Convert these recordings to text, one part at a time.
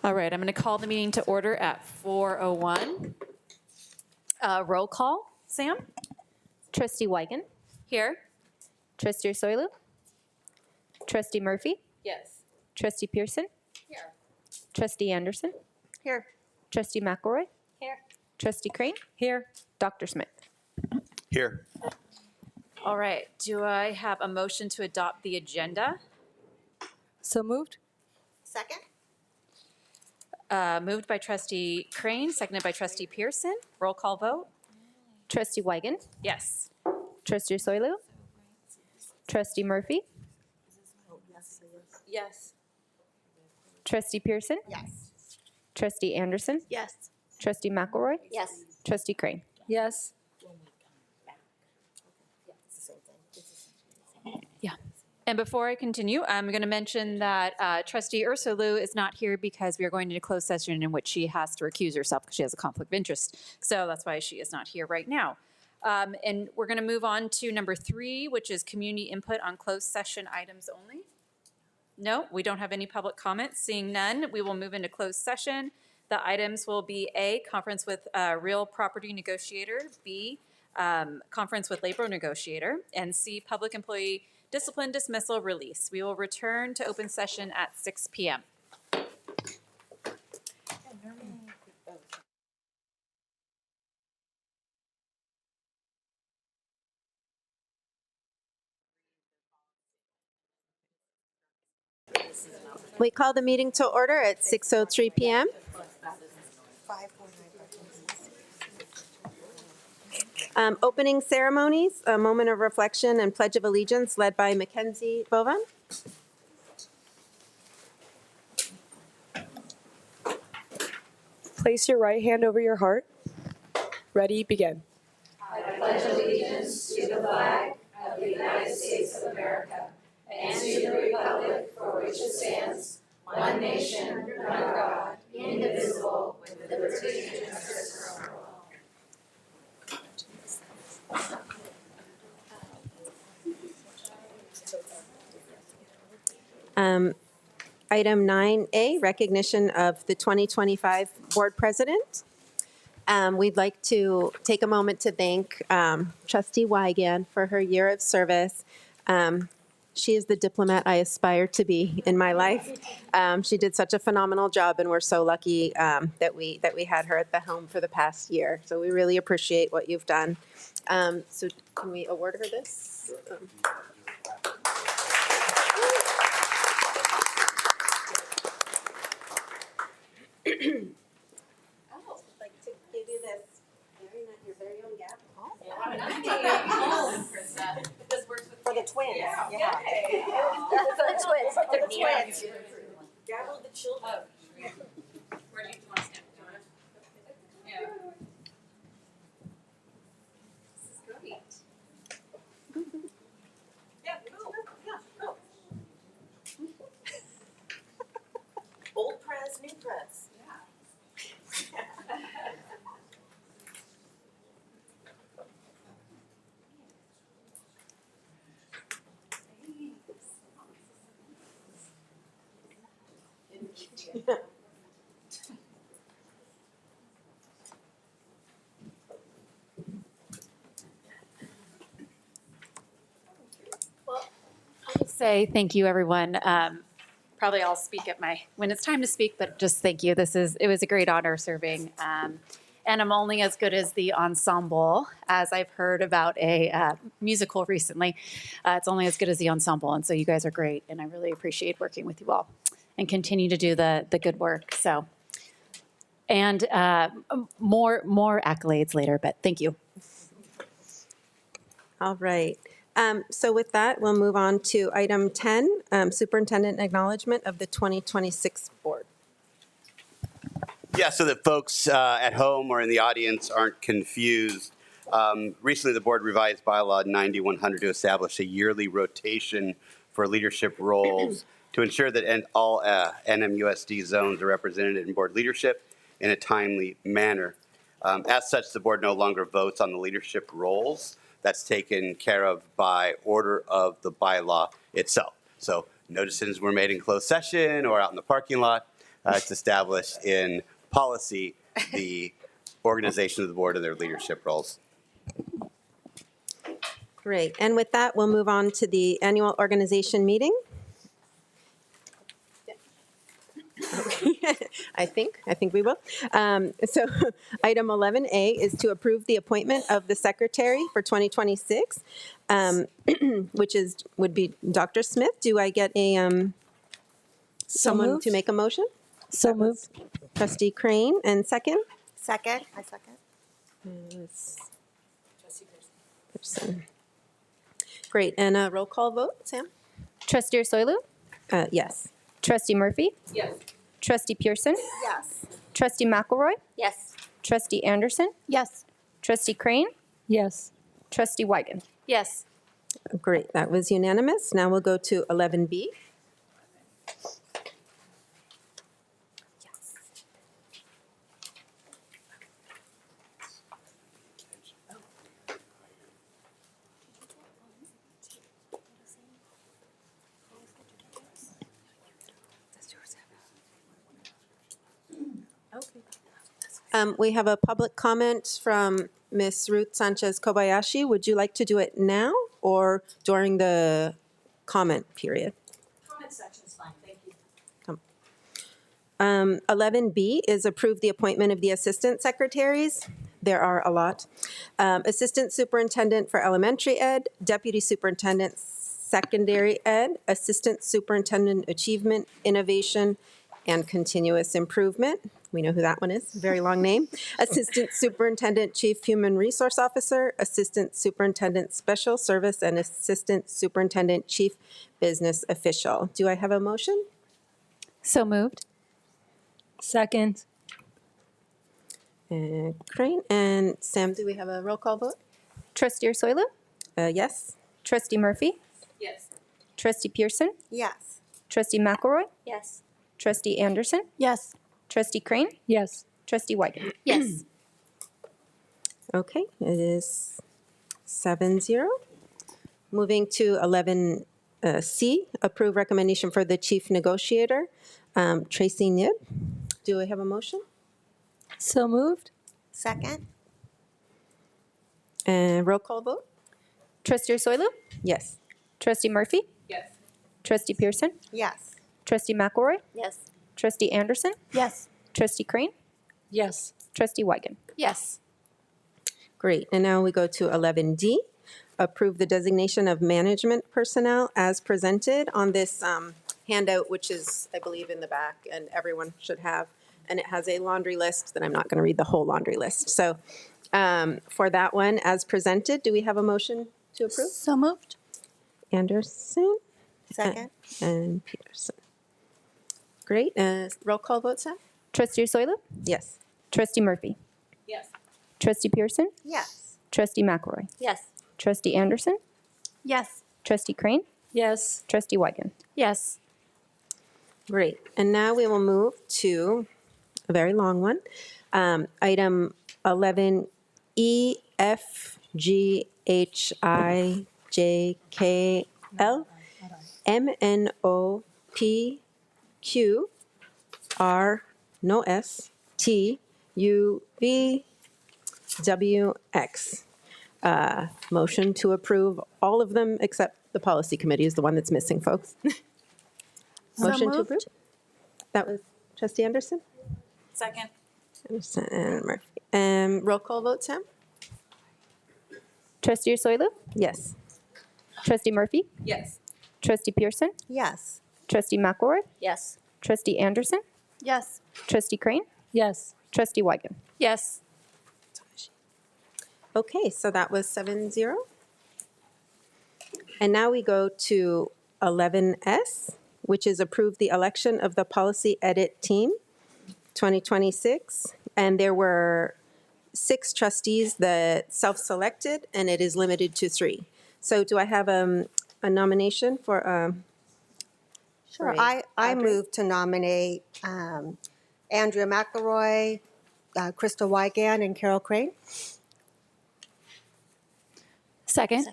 All right, I'm going to call the meeting to order at 4:01. Roll call. Sam? Trustee Wigan, Here. Trustee Soilu, Trustee Murphy, Yes. Trustee Pearson, Here. Trustee Anderson, Here. Trustee McElroy, Here. Trustee Crane, Here. Dr. Smith. Here. All right, do I have a motion to adopt the agenda? So moved? Second? Moved by Trustee Crane, seconded by Trustee Pearson. Roll call vote. Trustee Wigan, Yes. Trustee Soilu, Trustee Murphy, Yes. Trustee Pearson, Yes. Trustee Anderson, Yes. Trustee McElroy, Yes. Trustee Crane. Yes. Yeah. And before I continue, I'm going to mention that Trustee Ursulou is not here because we are going into closed session in which she has to recuse herself because she has a conflict of interest. So that's why she is not here right now. And we're going to move on to number 3, which is community input on closed session items only. No, we don't have any public comments. Seeing none, we will move into closed session. The items will be A, conference with real property negotiator, B, conference with labor negotiator, and C, public employee discipline dismissal release. We will return to open session at 6 p.m. We call the meeting to order at 6:03 p.m. Opening ceremonies, a moment of reflection and pledge of allegiance led by Mackenzie Bovan. Place your right hand over your heart. Ready, begin. Item 9A, recognition of the 2025 board president. We'd like to take a moment to thank Trustee Wigan for her year of service. She is the diplomat I aspire to be in my life. She did such a phenomenal job, and we're so lucky that we had her at the helm for the past year. So we really appreciate what you've done. So can we award her this? I'd like to give you this your very own gavel. For the twins. Yeah. For the twins. For the twins. Gavel the children. Where do you want to stand? Yeah. This is great. Yeah, go. Old press, new press. Say thank you, everyone. Probably I'll speak at when it's time to speak, but just thank you. It was a great honor serving. And I'm only as good as the ensemble, as I've heard about a musical recently. It's only as good as the ensemble, and so you guys are great, and I really appreciate working with you all and continue to do the good work. So, and more accolades later, but thank you. All right. So with that, we'll move on to item 10, Superintendent Acknowledgement of the 2026 Board. Yeah, so that folks at home or in the audience aren't confused, recently the board revised bylaw 9100 to establish a yearly rotation for leadership roles to ensure that all NMUSD zones are represented in board leadership in a timely manner. As such, the board no longer votes on the leadership roles. That's taken care of by order of the bylaw itself. So no decisions were made in closed session or out in the parking lot. It's established in policy the organization of the board and their leadership roles. Great. And with that, we'll move on to the annual organization meeting. I think we will. So item 11A is to approve the appointment of the secretary for 2026, which would be Dr. Smith. Do I get someone to make a motion? So moved. Trustee Crane, and second? Second. I second. Pearson. Great, and a roll call vote, Sam? Trustee Ursulou? Yes. Trustee Murphy? Yes. Trustee Pearson? Yes. Trustee McElroy? Yes. Trustee Anderson? Yes. Trustee Crane? Yes. Trustee Weigand? Yes. Great, that was unanimous. Now we'll go to 11B. We have a public comment from Ms. Ruth Sanchez Kobayashi. Would you like to do it now or during the comment period? Comment section is fine, thank you. 11B is approve the appointment of the assistant secretaries. There are a lot. Assistant Superintendent for Elementary Ed, Deputy Superintendent Secondary Ed, Assistant Superintendent Achievement, Innovation, and Continuous Improvement. We know who that one is, very long name. Assistant Superintendent Chief Human Resource Officer, Assistant Superintendent Special Service, and Assistant Superintendent Chief Business Official. Do I have a motion? So moved. Second. Crane and Sam, do we have a roll call vote? Trustee Ursulou? Yes. Trustee Murphy? Yes. Trustee Pearson? Yes. Trustee McElroy? Yes. Trustee Anderson? Yes. Trustee Crane? Yes. Trustee Weigand? Yes. Okay, it is 7-0. Moving to 11C, approve recommendation for the chief negotiator, Tracy Nib. Do I have a motion? So moved. Second. And roll call vote? Trustee Ursulou? Yes. Trustee Murphy? Yes. Trustee Pearson? Yes. Trustee McElroy? Yes. Trustee Anderson? Yes. Trustee Crane? Yes. Trustee Weigand? Yes. Great, and now we go to 11D, approve the designation of management personnel as presented on this handout, which is, I believe, in the back, and everyone should have. And it has a laundry list that I'm not going to read the whole laundry list. So for that one, as presented, do we have a motion to approve? So moved. Anderson Second. and Peterson. Great, roll call vote, Sam? Trustee Ursulou? Yes. Trustee Murphy? Yes. Trustee Pearson? Yes. Trustee McElroy? Yes. Trustee Anderson? Yes. Trustee Crane? Yes. Trustee Weigand? Yes. Great, and now we will move to a very long one. Item 11E, F, G, H, I, J, K, L, M, N, O, P, Q, R, no S, T, U, V, W, X. Motion to approve all of them except the policy committee is the one that's missing, folks. Motion to approve? That was Trustee Anderson? Second. Anderson and Murphy. Roll call vote, Sam? Trustee Ursulou? Yes. Trustee Murphy? Yes. Trustee Pearson? Yes. Trustee McElroy? Yes. Trustee Anderson? Yes. Trustee Crane? Yes. Trustee Weigand? Yes. Okay, so that was 7-0. And now we go to 11S, which is approve the election of the policy edit team 2026. And there were 6 trustees that self-selected, and it is limited to 3. So do I have a nomination for? Sure. Great. I Audrey? move to nominate Andrea McElroy, Krista Weigand, and Carol Crane. Second.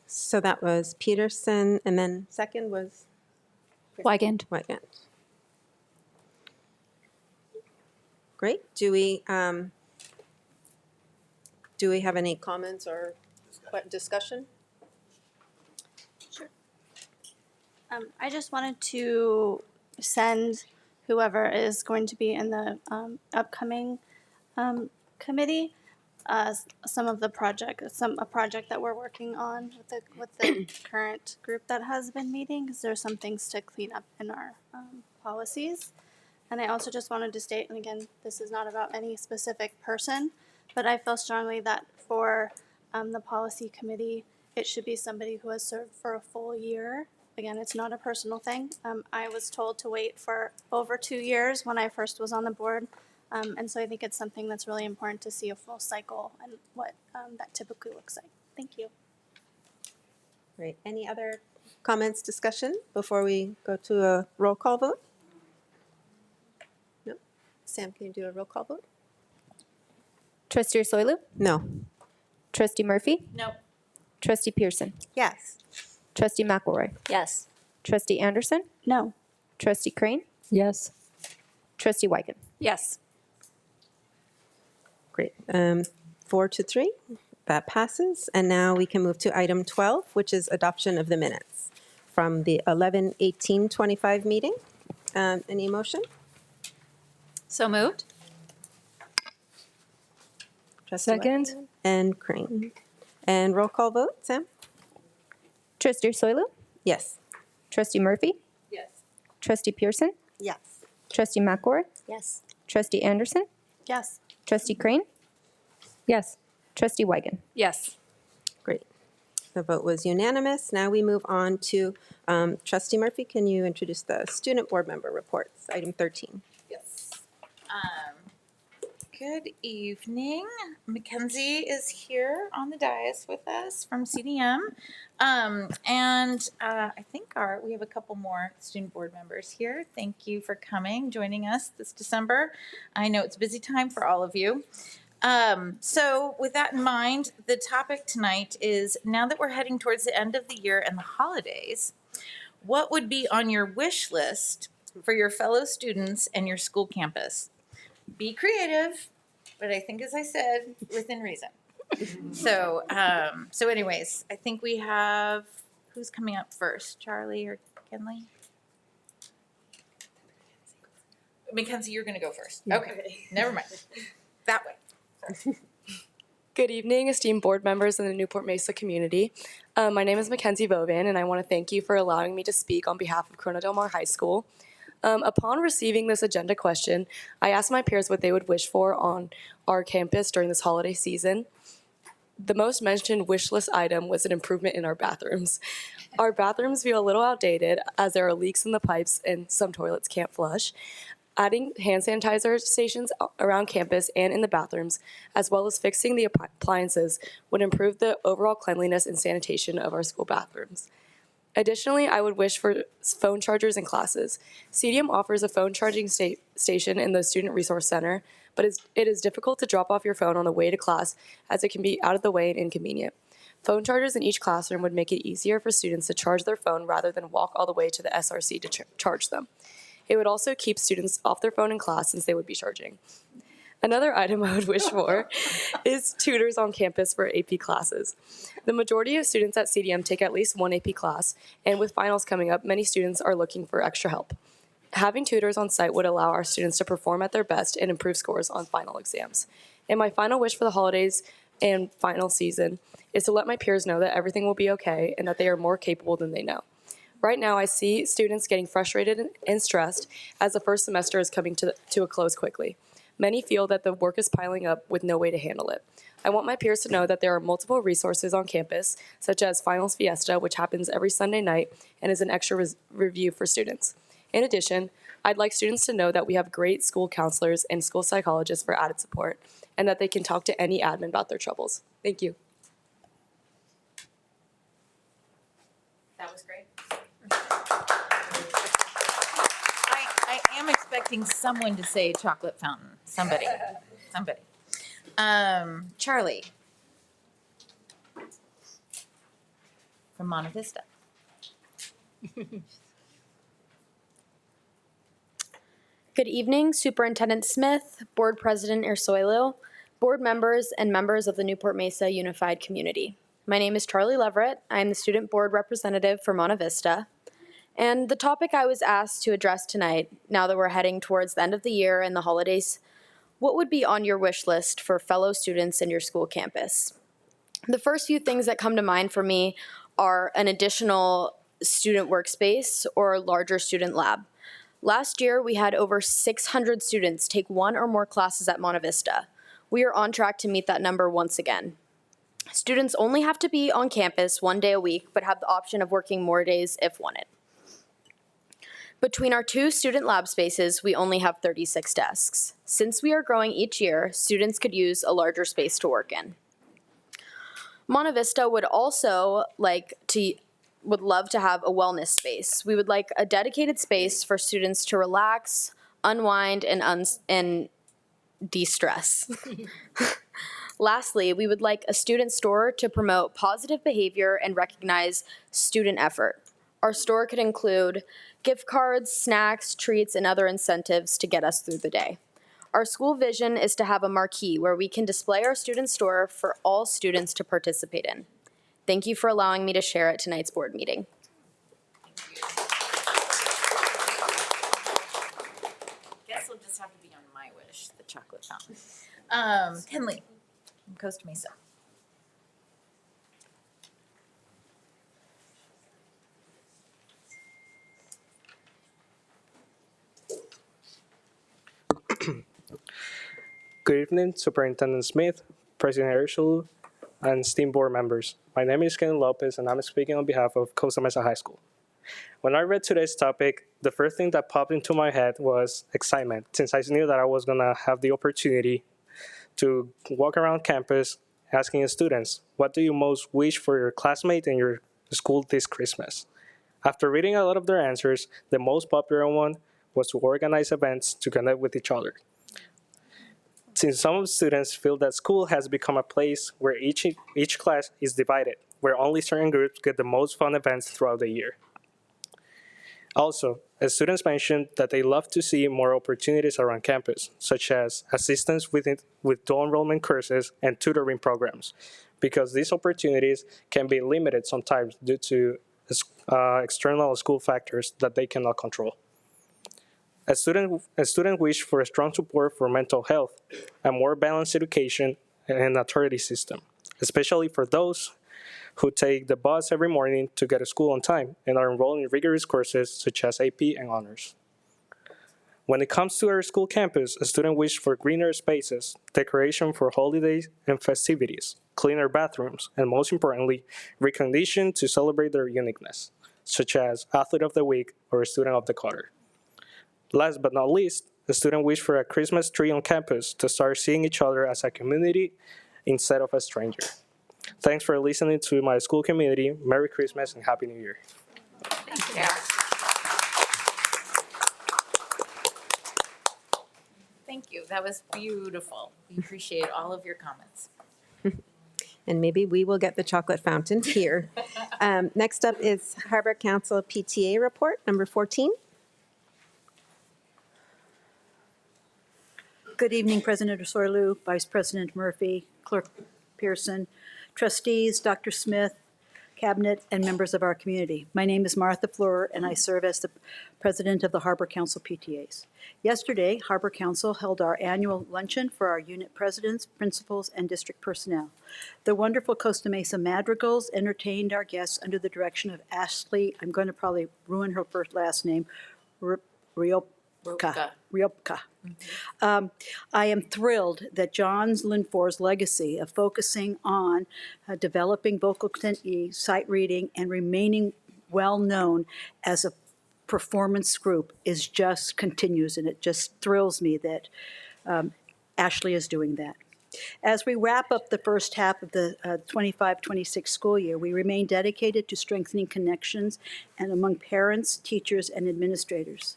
So that was Peterson, and then second was Weigand. Weigand. Great. Do we have any comments or discussion? I just wanted to send whoever is going to be in the upcoming committee some of the a project that we're working on with the current group that has been meeting, because there's some things to clean up in our policies. And I also just wanted to state, and again, this is not about any specific person, but I feel strongly that for the policy committee, it should be somebody who has served for a full year. Again, it's not a personal thing. I was told to wait for over 2 years when I first was on the board. And so I think it's something that's really important to see a full cycle and what that typically looks like. Thank you. Great. Any other comments, discussion before we go to a roll call vote? No? Sam, can you do a roll call vote? Trustee Ursulou? No. Trustee Murphy? No. Trustee Pearson? Yes. Trustee McElroy? Yes. Trustee Anderson? No. Trustee Crane? Yes. Trustee Weigand? Yes. Great. 4-3, that passes. And now we can move to item 12, which is adoption of the minutes from the 11/18/25 meeting. Any motion? So moved. Trustee Second. Weigand and Crane. And roll call vote, Sam? Trustee Ursulou? Yes. Trustee Murphy? Yes. Trustee Pearson? Yes. Trustee McElroy? Yes. Trustee Anderson? Yes. Trustee Crane? Yes. Trustee Weigand? Yes. Great. The vote was unanimous. Now we move on to Trustee Murphy. Can you introduce the student board member reports, item 13? Yes. Good evening. Mackenzie is here on the dais with us from CDM. I think we have a couple more student board members here. Thank you for coming, joining us this December. I know it's a busy time for all of you. So with that in mind, the topic tonight is, now that we're heading towards the end of the year and the holidays, what would be on your wish list for your fellow students and your school campus? Be creative, but I think, as I said, within reason. So anyways, I think we have, who's coming up first? Charlie or Kenley? Mackenzie, you're going to go first. Okay, never mind. That way. Good evening, esteemed board members in the Newport-Mesa community. My name is Mackenzie Bovan, and I want to thank you for allowing me to speak on behalf of Corona Del Mar High School. Upon receiving this agenda question, I asked my peers what they would wish for on our campus during this holiday season. The most mentioned wish list item was an improvement in our bathrooms. Our bathrooms feel a little outdated as there are leaks in the pipes and some toilets can't flush. Adding hand sanitizer stations around campus and in the bathrooms, as well as fixing the appliances, would improve the overall cleanliness and sanitation of our school bathrooms. Additionally, I would wish for phone chargers in classes. CDM offers a phone charging station in the Student Resource Center, but it is difficult to drop off your phone on the way to class as it can be out of the way and inconvenient. Phone chargers in each classroom would make it easier for students to charge their phone rather than walk all the way to the SRC to charge them. It would also keep students off their phone in class since they would be charging. Another item I would wish for is tutors on campus for AP classes. The majority of students at CDM take at least one AP class, and with finals coming up, many students are looking for extra help. Having tutors on site would allow our students to perform at their best and improve scores on final exams. And my final wish for the holidays and final season is to let my peers know that everything will be okay and that they are more capable than they know. Right now, I see students getting frustrated and stressed as the first semester is coming to a close quickly. Many feel that the work is piling up with no way to handle it. I want my peers to know that there are multiple resources on campus, such as Finals Fiesta, which happens every Sunday night and is an extra review for students. In addition, I'd like students to know that we have great school counselors and school psychologists for added support, and that they can talk to any admin about their troubles. Thank you. That was great. I am expecting someone to say chocolate fountain. Somebody. Charlie. From Monte Vista. Good evening, Superintendent Smith, Board President Ersoilo, board members, and members of the Newport-Mesa Unified Community. My name is Charlie Leverett. I am the Student Board Representative for Monte Vista. And the topic I was asked to address tonight, now that we're heading towards the end of the year and the holidays, what would be on your wish list for fellow students in your school campus? The first few things that come to mind for me are an additional student workspace or a larger student lab. Last year, we had over 600 students take one or more classes at Monte Vista. We are on track to meet that number once again. Students only have to be on campus 1 day a week, but have the option of working more days if wanted. Between our 2 student lab spaces, we only have 36 desks. Since we are growing each year, students could use a larger space to work in. Monte Vista would also would love to have a wellness space. We would like a dedicated space for students to relax, unwind, and de-stress. Lastly, we would like a student store to promote positive behavior and recognize student effort. Our store could include gift cards, snacks, treats, and other incentives to get us through the day. Our school vision is to have a marquee where we can display our student store for all students to participate in. Thank you for allowing me to share at tonight's board meeting. Guess it'll just have to be on my wish, the chocolate fountain. Kenley from Costa Mesa. Good evening, Superintendent Smith, President Ershulu, and esteemed board members. My name is Ken Lopez, and I'm speaking on behalf of Costa Mesa High School. When I read today's topic, the first thing that popped into my head was excitement, since I knew that I was going to have the opportunity to walk around campus asking students, what do you most wish for your classmate in your school this Christmas? After reading a lot of their answers, the most popular one was to organize events to connect with each other. Since some of the students feel that school has become a place where each class is divided, where only certain groups get the most fun events throughout the year. Also, as students mentioned that they love to see more opportunities around campus, such as assistance with dual enrollment courses and tutoring programs, because these opportunities can be limited sometimes due to external school factors that they cannot control. A student wish for a strong support for mental health, a more balanced education, and a authority system, especially for those who take the bus every morning to get to school on time and are enrolled in rigorous courses such as AP and honors. When it comes to our school campus, a student wish for greener spaces, decoration for holidays and festivities, cleaner bathrooms, and most importantly, recognition to celebrate their uniqueness, such as Athlete of the Week or Student of the Quarter. Last but not least, the student wished for a Christmas tree on campus to start seeing each other as a community instead of a stranger. Thanks for listening to my school community. Merry Christmas and Happy New Year. Thank you. Thank you. That was beautiful. We appreciate all of your comments. And maybe we will get the chocolate fountain here. Next up is Harbor Council PTA Report, number 14. Good evening, President Osorlu, Vice President Murphy, Clerk Pearson, trustees, Dr. Smith, Cabinet, and members of our community. My name is Martha Fleur, and I serve as the President of the Harbor Council PTAs. Yesterday, Harbor Council held our annual luncheon for our unit presidents, principals, and district personnel. The wonderful Costa Mesa Madrigals entertained our guests under the direction of Ashley, I'm going to probably ruin her first last name, Riopka. I am thrilled that John Linfor's legacy of focusing on developing vocal sight reading and remaining well-known as a performance group continues, and it just thrills me that Ashley is doing that. As we wrap up the first half of the 25-26 school year, we remain dedicated to strengthening connections and among parents, teachers, and administrators.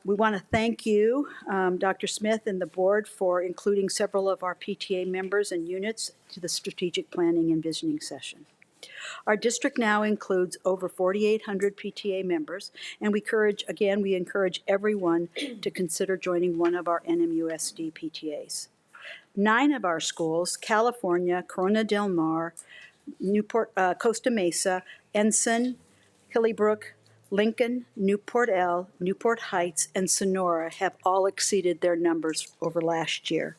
We want to thank you, Dr. Smith, and the board for including several of our PTA members and units to the strategic planning and visioning session. Our district now includes over 4,800 PTA members, and we encourage everyone to consider joining one of our NMUSD PTAs. 9 of our schools, California, Corona Del Mar, Newport, Costa Mesa, Ensign, Hillybrook, Lincoln, Newport Newport Heights, and Sonora have all exceeded their numbers over last year.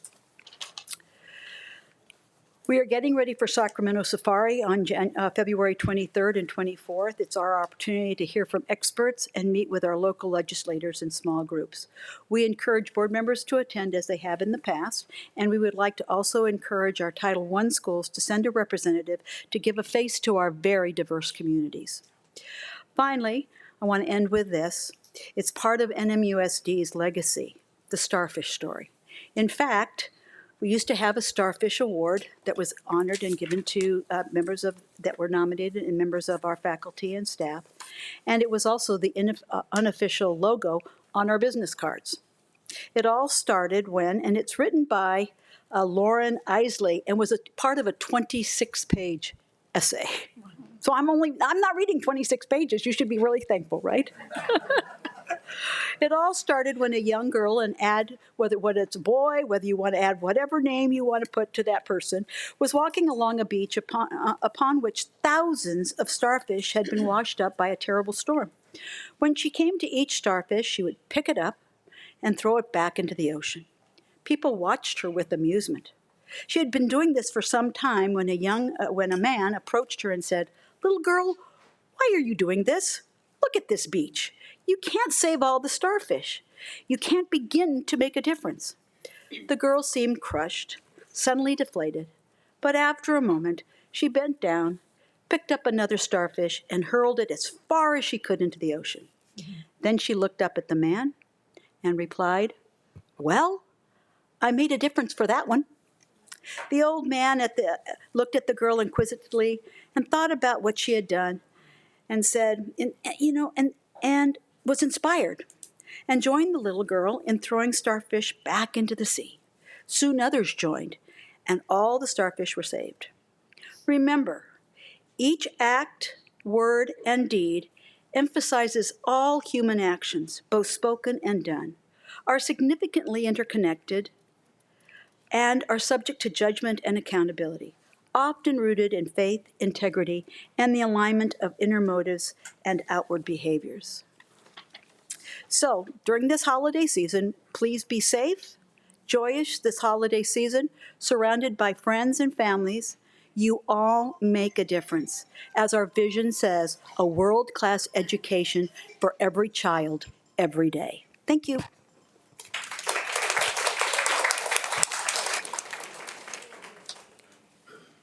We are getting ready for Sacramento Safari on February 23rd and 24th. It's our opportunity to hear from experts and meet with our local legislators in small groups. We encourage board members to attend as they have in the past, and we would like to also encourage our Title I schools to send a representative to give a face to our very diverse communities. Finally, I want to end with this. It's part of NMUSD's legacy, the Starfish story. In fact, we used to have a Starfish Award that was honored and given to members that were nominated and members of our faculty and staff. And it was also the unofficial logo on our business cards. It all started when, and it's written by Lauren Isley and was a part of a 26-page essay. So I'm not reading 26 pages. You should be really thankful, right? It all started when a young girl, and add whether it's a boy, whether you want to add whatever name you want to put to that person, was walking along a beach upon which thousands of starfish had been washed up by a terrible storm. When she came to each starfish, she would pick it up and throw it back into the ocean. People watched her with amusement. She had been doing this for some time when a man approached her and said, "Little girl, why are you doing this? Look at this beach. You can't save all the starfish. You can't begin to make a difference." The girl seemed crushed, suddenly deflated, but after a moment, she bent down, picked up another starfish, and hurled it as far as she could into the ocean. Then she looked up at the man and replied, "Well, I made a difference for that one." The old man looked at the girl inquisitively and thought about what she had done and said, and was inspired, and joined the little girl in throwing starfish back into the sea. Soon others joined, and all the starfish were saved. Remember, each act, word, and deed emphasizes all human actions, both spoken and done, are significantly interconnected and are subject to judgment and accountability, often rooted in faith, integrity, and the alignment of inner motives and outward behaviors. So, during this holiday season, please be safe, joyous this holiday season, surrounded by friends and families. You all make a difference. As our vision says, a world-class education for every child, every day. Thank you.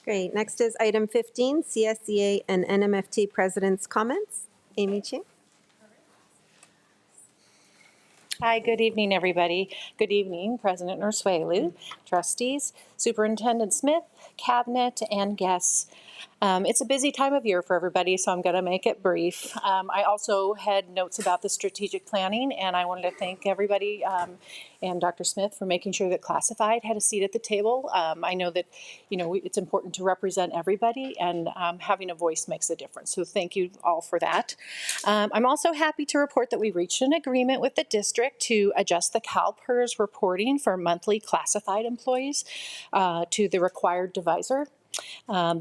Great. Next is item 15, CSEA and NMFT President's Comments. Amy Ching. Hi, good evening, everybody. Good evening, President Ursuelu, trustees, Superintendent Smith, cabinet, and guests. It's a busy time of year for everybody, so I'm going to make it brief. I also had notes about the strategic planning, and I wanted to thank everybody and Dr. Smith for making sure that classified had a seat at the table. I know that, it's important to represent everybody, and having a voice makes a difference. So thank you all for that. I'm also happy to report that we reached an agreement with the district to adjust the CalPERS reporting for monthly classified employees to the required divisor.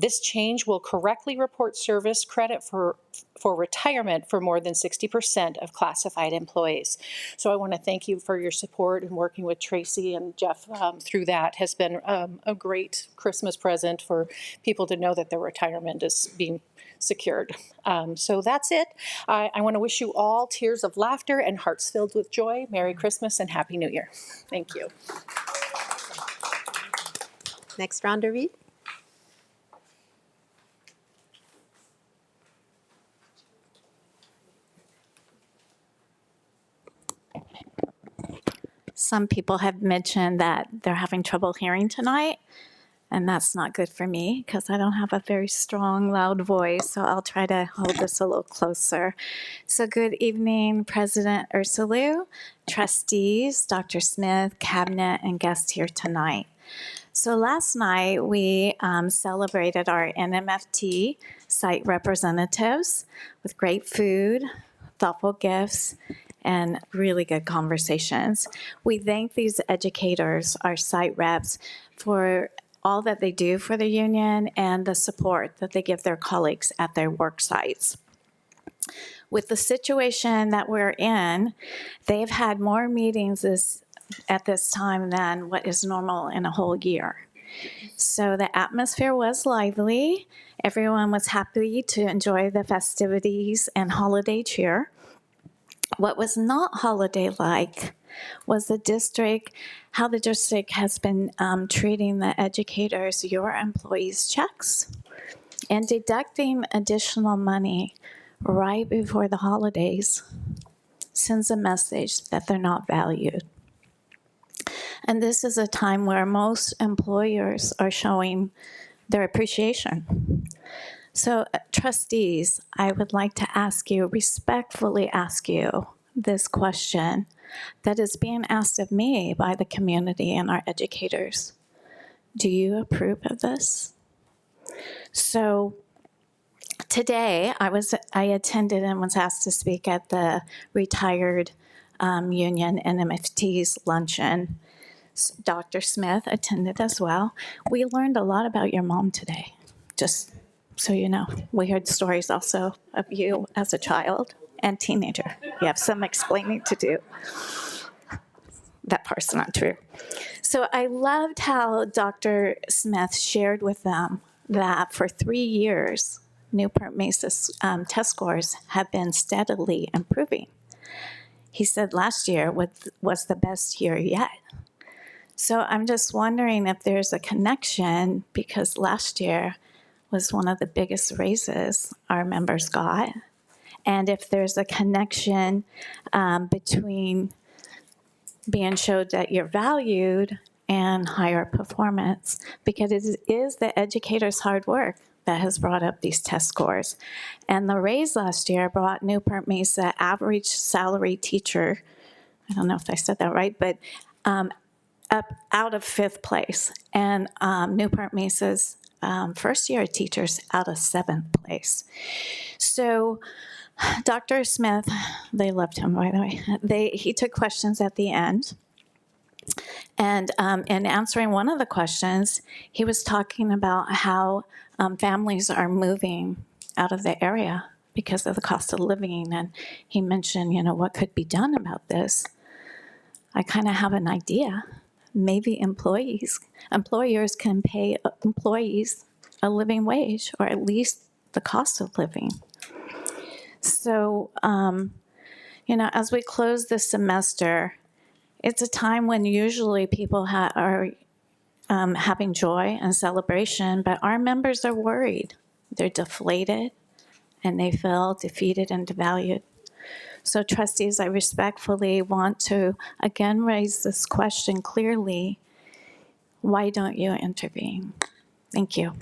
This change will correctly report service credit for retirement for more than 60% of classified employees. So I want to thank you for your support, and working with Tracy and Jeff through that has been a great Christmas present for people to know that their retirement is being secured. So that's it. I want to wish you all tears of laughter and hearts filled with joy. Merry Christmas and Happy New Year. Thank you. Next, Rhonda Reed. Some people have mentioned that they're having trouble hearing tonight, and that's not good for me because I don't have a very strong, loud voice, so I'll try to hold this a little closer. So good evening, President Ursuelu, trustees, Dr. Smith, cabinet, and guests here tonight. So last night we celebrated our NMFT site representatives with great food, thoughtful gifts, and really good conversations. We thank these educators, our site reps, for all that they do for the union and the support that they give their colleagues at their work sites. With the situation that we're in, they've had more meetings at this time than what is normal in a whole year. So the atmosphere was lively. Everyone was happy to enjoy the festivities and holiday cheer. What was not holiday-like was how the district has been treating the educators, your employees' checks, and deducting additional money right before the holidays sends a message that they're not valued. And this is a time where most employers are showing their appreciation. So, trustees, I would like to respectfully ask you this question that is being asked of me by the community and our educators. Do you approve of this? So, today, I attended and was asked to speak at the retired union NMFT's luncheon. Dr. Smith attended as well. We learned a lot about your mom today, just so you know. We heard stories also of you as a child and teenager. You have some explaining to do. That part's not true. So I loved how Dr. Smith shared with them that for 3 years, Newport-Mesa's test scores have been steadily improving. He said last year was the best year yet. So I'm just wondering if there's a connection, because last year was one of the biggest raises our members got, and if there's a connection between being showed that you're valued and higher performance, because it is the educators' hard work that has brought up these test scores. And the raise last year brought Newport-Mesa average salary teacher, I don't know if I said that right, but up out of 5th place, and Newport-Mesa's first-year teachers out of 7th place. So Dr. Smith, they loved him, by the way. He took questions at the end, and in answering one of the questions, he was talking about how families are moving out of the area because of the cost of living, and he mentioned, what could be done about this. I kind of have an idea. Maybe employers can pay employees a living wage, or at least the cost of living. So, as we close this semester, it's a time when usually people are having joy and celebration, but our members are worried. They're deflated, and they feel defeated and devalued. So, trustees, I respectfully want to again raise this question clearly. Why don't you intervene? Thank you.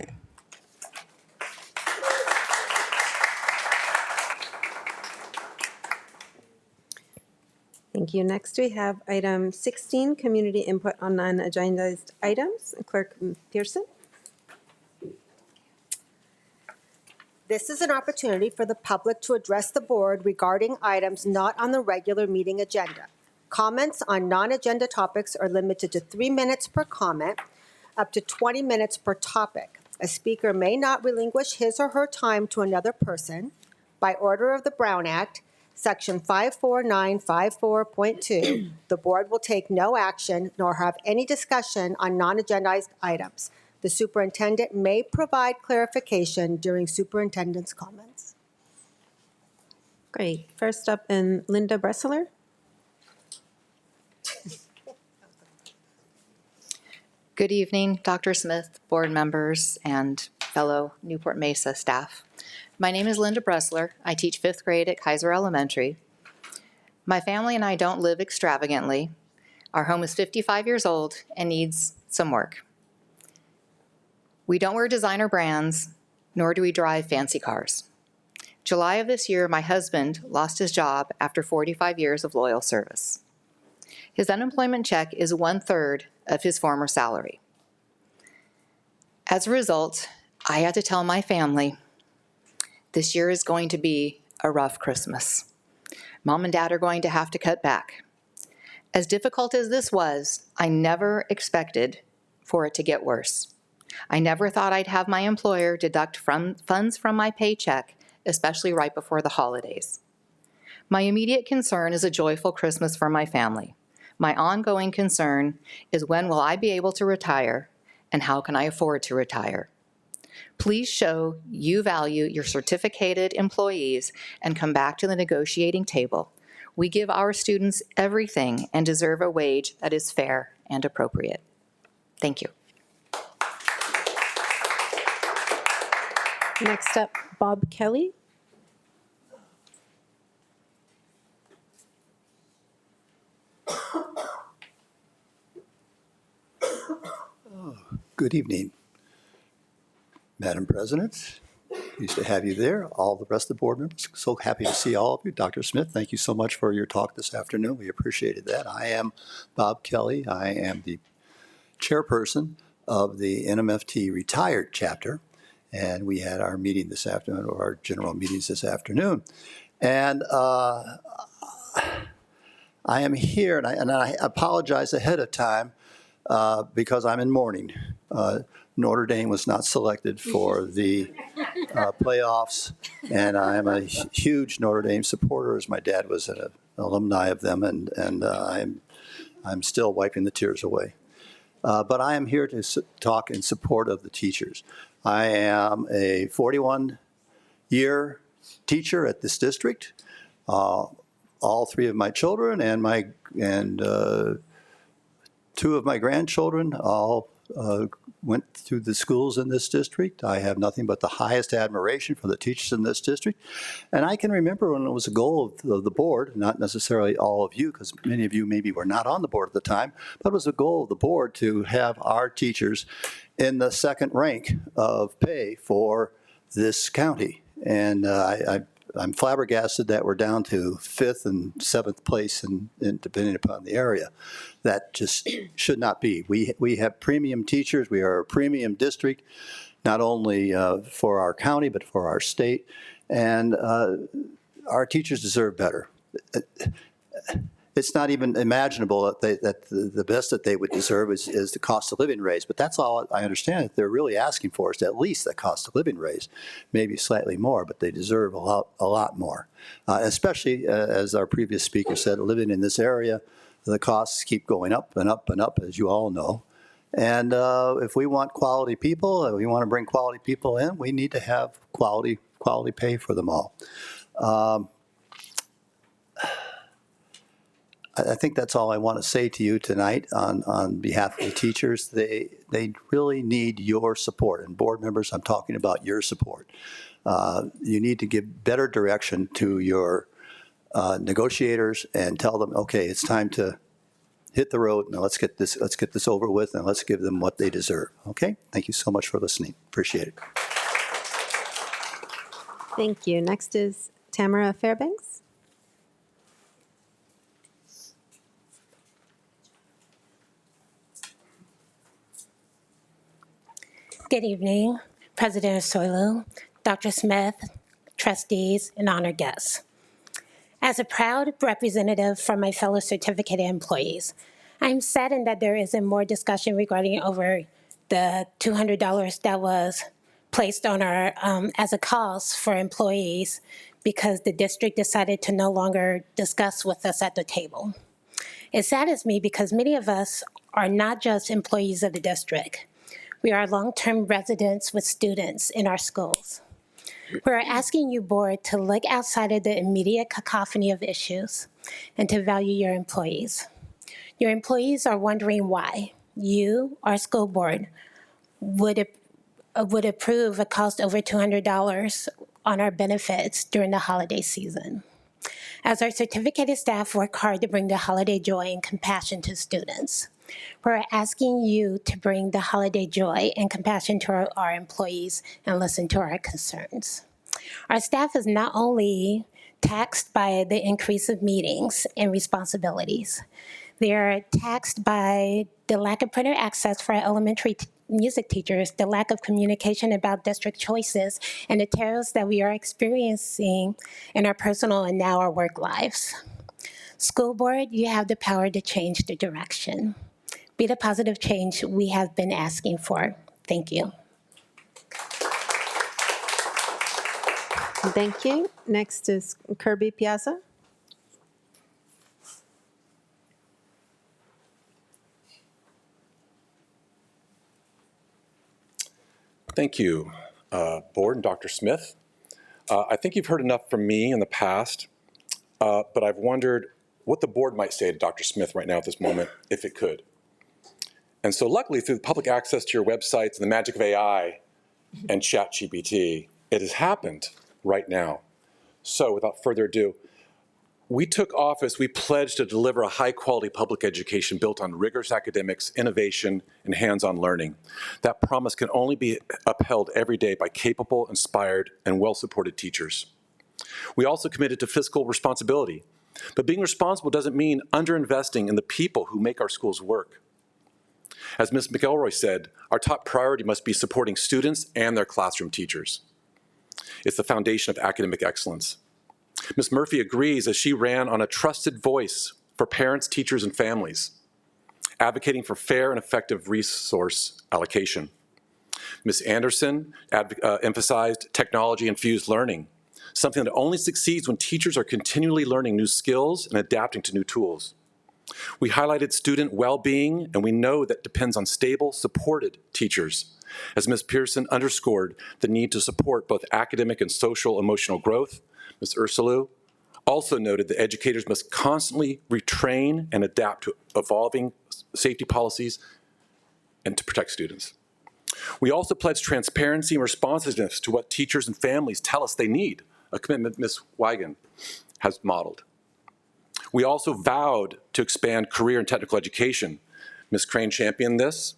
Thank you. Next, we have item 16, community input on non-agendized items. Clerk Pearson. This is an opportunity for the public to address the board regarding items not on the regular meeting agenda. Comments on non-agenda topics are limited to 3 minutes per comment, up to 20 minutes per topic. A speaker may not relinquish his or her time to another person. By order of the Brown Act, Section 54954.2, the board will take no action nor have any discussion on non-agendized items. The superintendent may provide clarification during superintendent's comments. Great. First up, Linda Bressler. Good evening, Dr. Smith, board members, and fellow Newport-Mesa staff. My name is Linda Bressler. I teach 5th grade at Kaiser Elementary. My family and I don't live extravagantly. Our home is 55 years old and needs some work. We don't wear designer brands, nor do we drive fancy cars. July of this year, my husband lost his job after 45 years of loyal service. His unemployment check is 1/3 of his former salary. As a result, I had to tell my family, this year is going to be a rough Christmas. Mom and Dad are going to have to cut back. As difficult as this was, I never expected for it to get worse. I never thought I'd have my employer deduct funds from my paycheck, especially right before the holidays. My immediate concern is a joyful Christmas for my family. My ongoing concern is when will I be able to retire, and how can I afford to retire? Please show you value your certificated employees and come back to the negotiating table. We give our students everything and deserve a wage that is fair and appropriate. Thank you. Next up, Bob Kelly. Good evening, Madam President. Pleased to have you there. All the rest of the board members, so happy to see all of you. Dr. Smith, thank you so much for your talk this afternoon. We appreciated that. I am Bob Kelly. I am the chairperson of the NMFT retired chapter, and we had our meeting this afternoon, or our general meetings this afternoon. And I am here, and I apologize ahead of time because I'm in mourning. Notre Dame was not selected for the playoffs, and I am a huge Notre Dame supporter, as my dad was an alumni of them, and I'm still wiping the tears away. But I am here to talk in support of the teachers. I am a 41-year teacher at this district. All three of my children and two of my grandchildren all went through the schools in this district. I have nothing but the highest admiration for the teachers in this district. And I can remember when it was a goal of the board, not necessarily all of you, because many of you maybe were not on the board at the time, but it was a goal of the board to have our teachers in the second rank of pay for this county. And I'm flabbergasted that we're down to 5th and 7th place, in depending upon the area. That just should not be. We have premium teachers. We are a premium district, not only for our county, but for our state. And our teachers deserve better. It's not even imaginable that the best that they would deserve is the cost of living raise. But that's all I understand that they're really asking for, is at least the cost of living raise, maybe slightly more, but they deserve a lot more. Especially, as our previous speaker said, living in this area, the costs keep going up and up and up, as you all know. And if we want quality people, we want to bring quality people in, we need to have quality pay for them all. I think that's all I want to say to you tonight on behalf of the teachers. They really need your support. And board members, I'm talking about your support. You need to give better direction to your negotiators and tell them, okay, it's time to hit the road. Now let's get this over with, and let's give them what they deserve. Okay? Thank you so much for listening. Appreciate it. Thank you. Next is Tamara Fairbanks. Good evening, President Osoilu, Dr. Smith, trustees, and honored guests. As a proud representative for my fellow certificated employees, I'm saddened that there isn't more discussion regarding over the $200 that was placed on our as a cost for employees because the district decided to no longer discuss with us at the table. It saddens me because many of us are not just employees of the district. We are long-term residents with students in our schools. We're asking you, board, to look outside of the immediate cacophony of issues and to value your employees. Your employees are wondering why you, our school board, would approve a cost over $200 on our benefits during the holiday season. As our certificated staff work hard to bring the holiday joy and compassion to students, we're asking you to bring the holiday joy and compassion to our employees and listen to our concerns. Our staff is not only taxed by the increase of meetings and responsibilities, they are taxed by the lack of printer access for our elementary music teachers, the lack of communication about district choices, and the terrors that we are experiencing in our personal and now our work lives. School board, you have the power to change the direction. Be the positive change we have been asking for. Thank you. Thank you. Next is Kirby Piazza. Thank you, Board and Dr. Smith. I think you've heard enough from me in the past, but I've wondered what the board might say to Dr. Smith right now at this moment, if it could. And so luckily, through the public access to your websites and the magic of AI and ChatGPT, it has happened right now. So without further ado, we took office, we pledged to deliver a high-quality public education built on rigorous academics, innovation, and hands-on learning. That promise can only be upheld every day by capable, inspired, and well-supported teachers. We also committed to fiscal responsibility, but being responsible doesn't mean underinvesting in the people who make our schools work. As Ms. McElroy said, our top priority must be supporting students and their classroom teachers. It's the foundation of academic excellence. Ms. Murphy agrees as she ran on a trusted voice for parents, teachers, and families, advocating for fair and effective resource allocation. Ms. Anderson emphasized technology-infused learning, something that only succeeds when teachers are continually learning new skills and adapting to new tools. We highlighted student well-being, and we know that depends on stable, supported teachers. As Ms. Pearson underscored the need to support both academic and social emotional growth, Ms. Ursulou also noted that educators must constantly retrain and adapt to evolving safety policies and to protect students. We also pledged transparency and responsiveness to what teachers and families tell us they need, a commitment Ms. Wiegand has modeled. We also vowed to expand career and technical education. Ms. Crane championed this,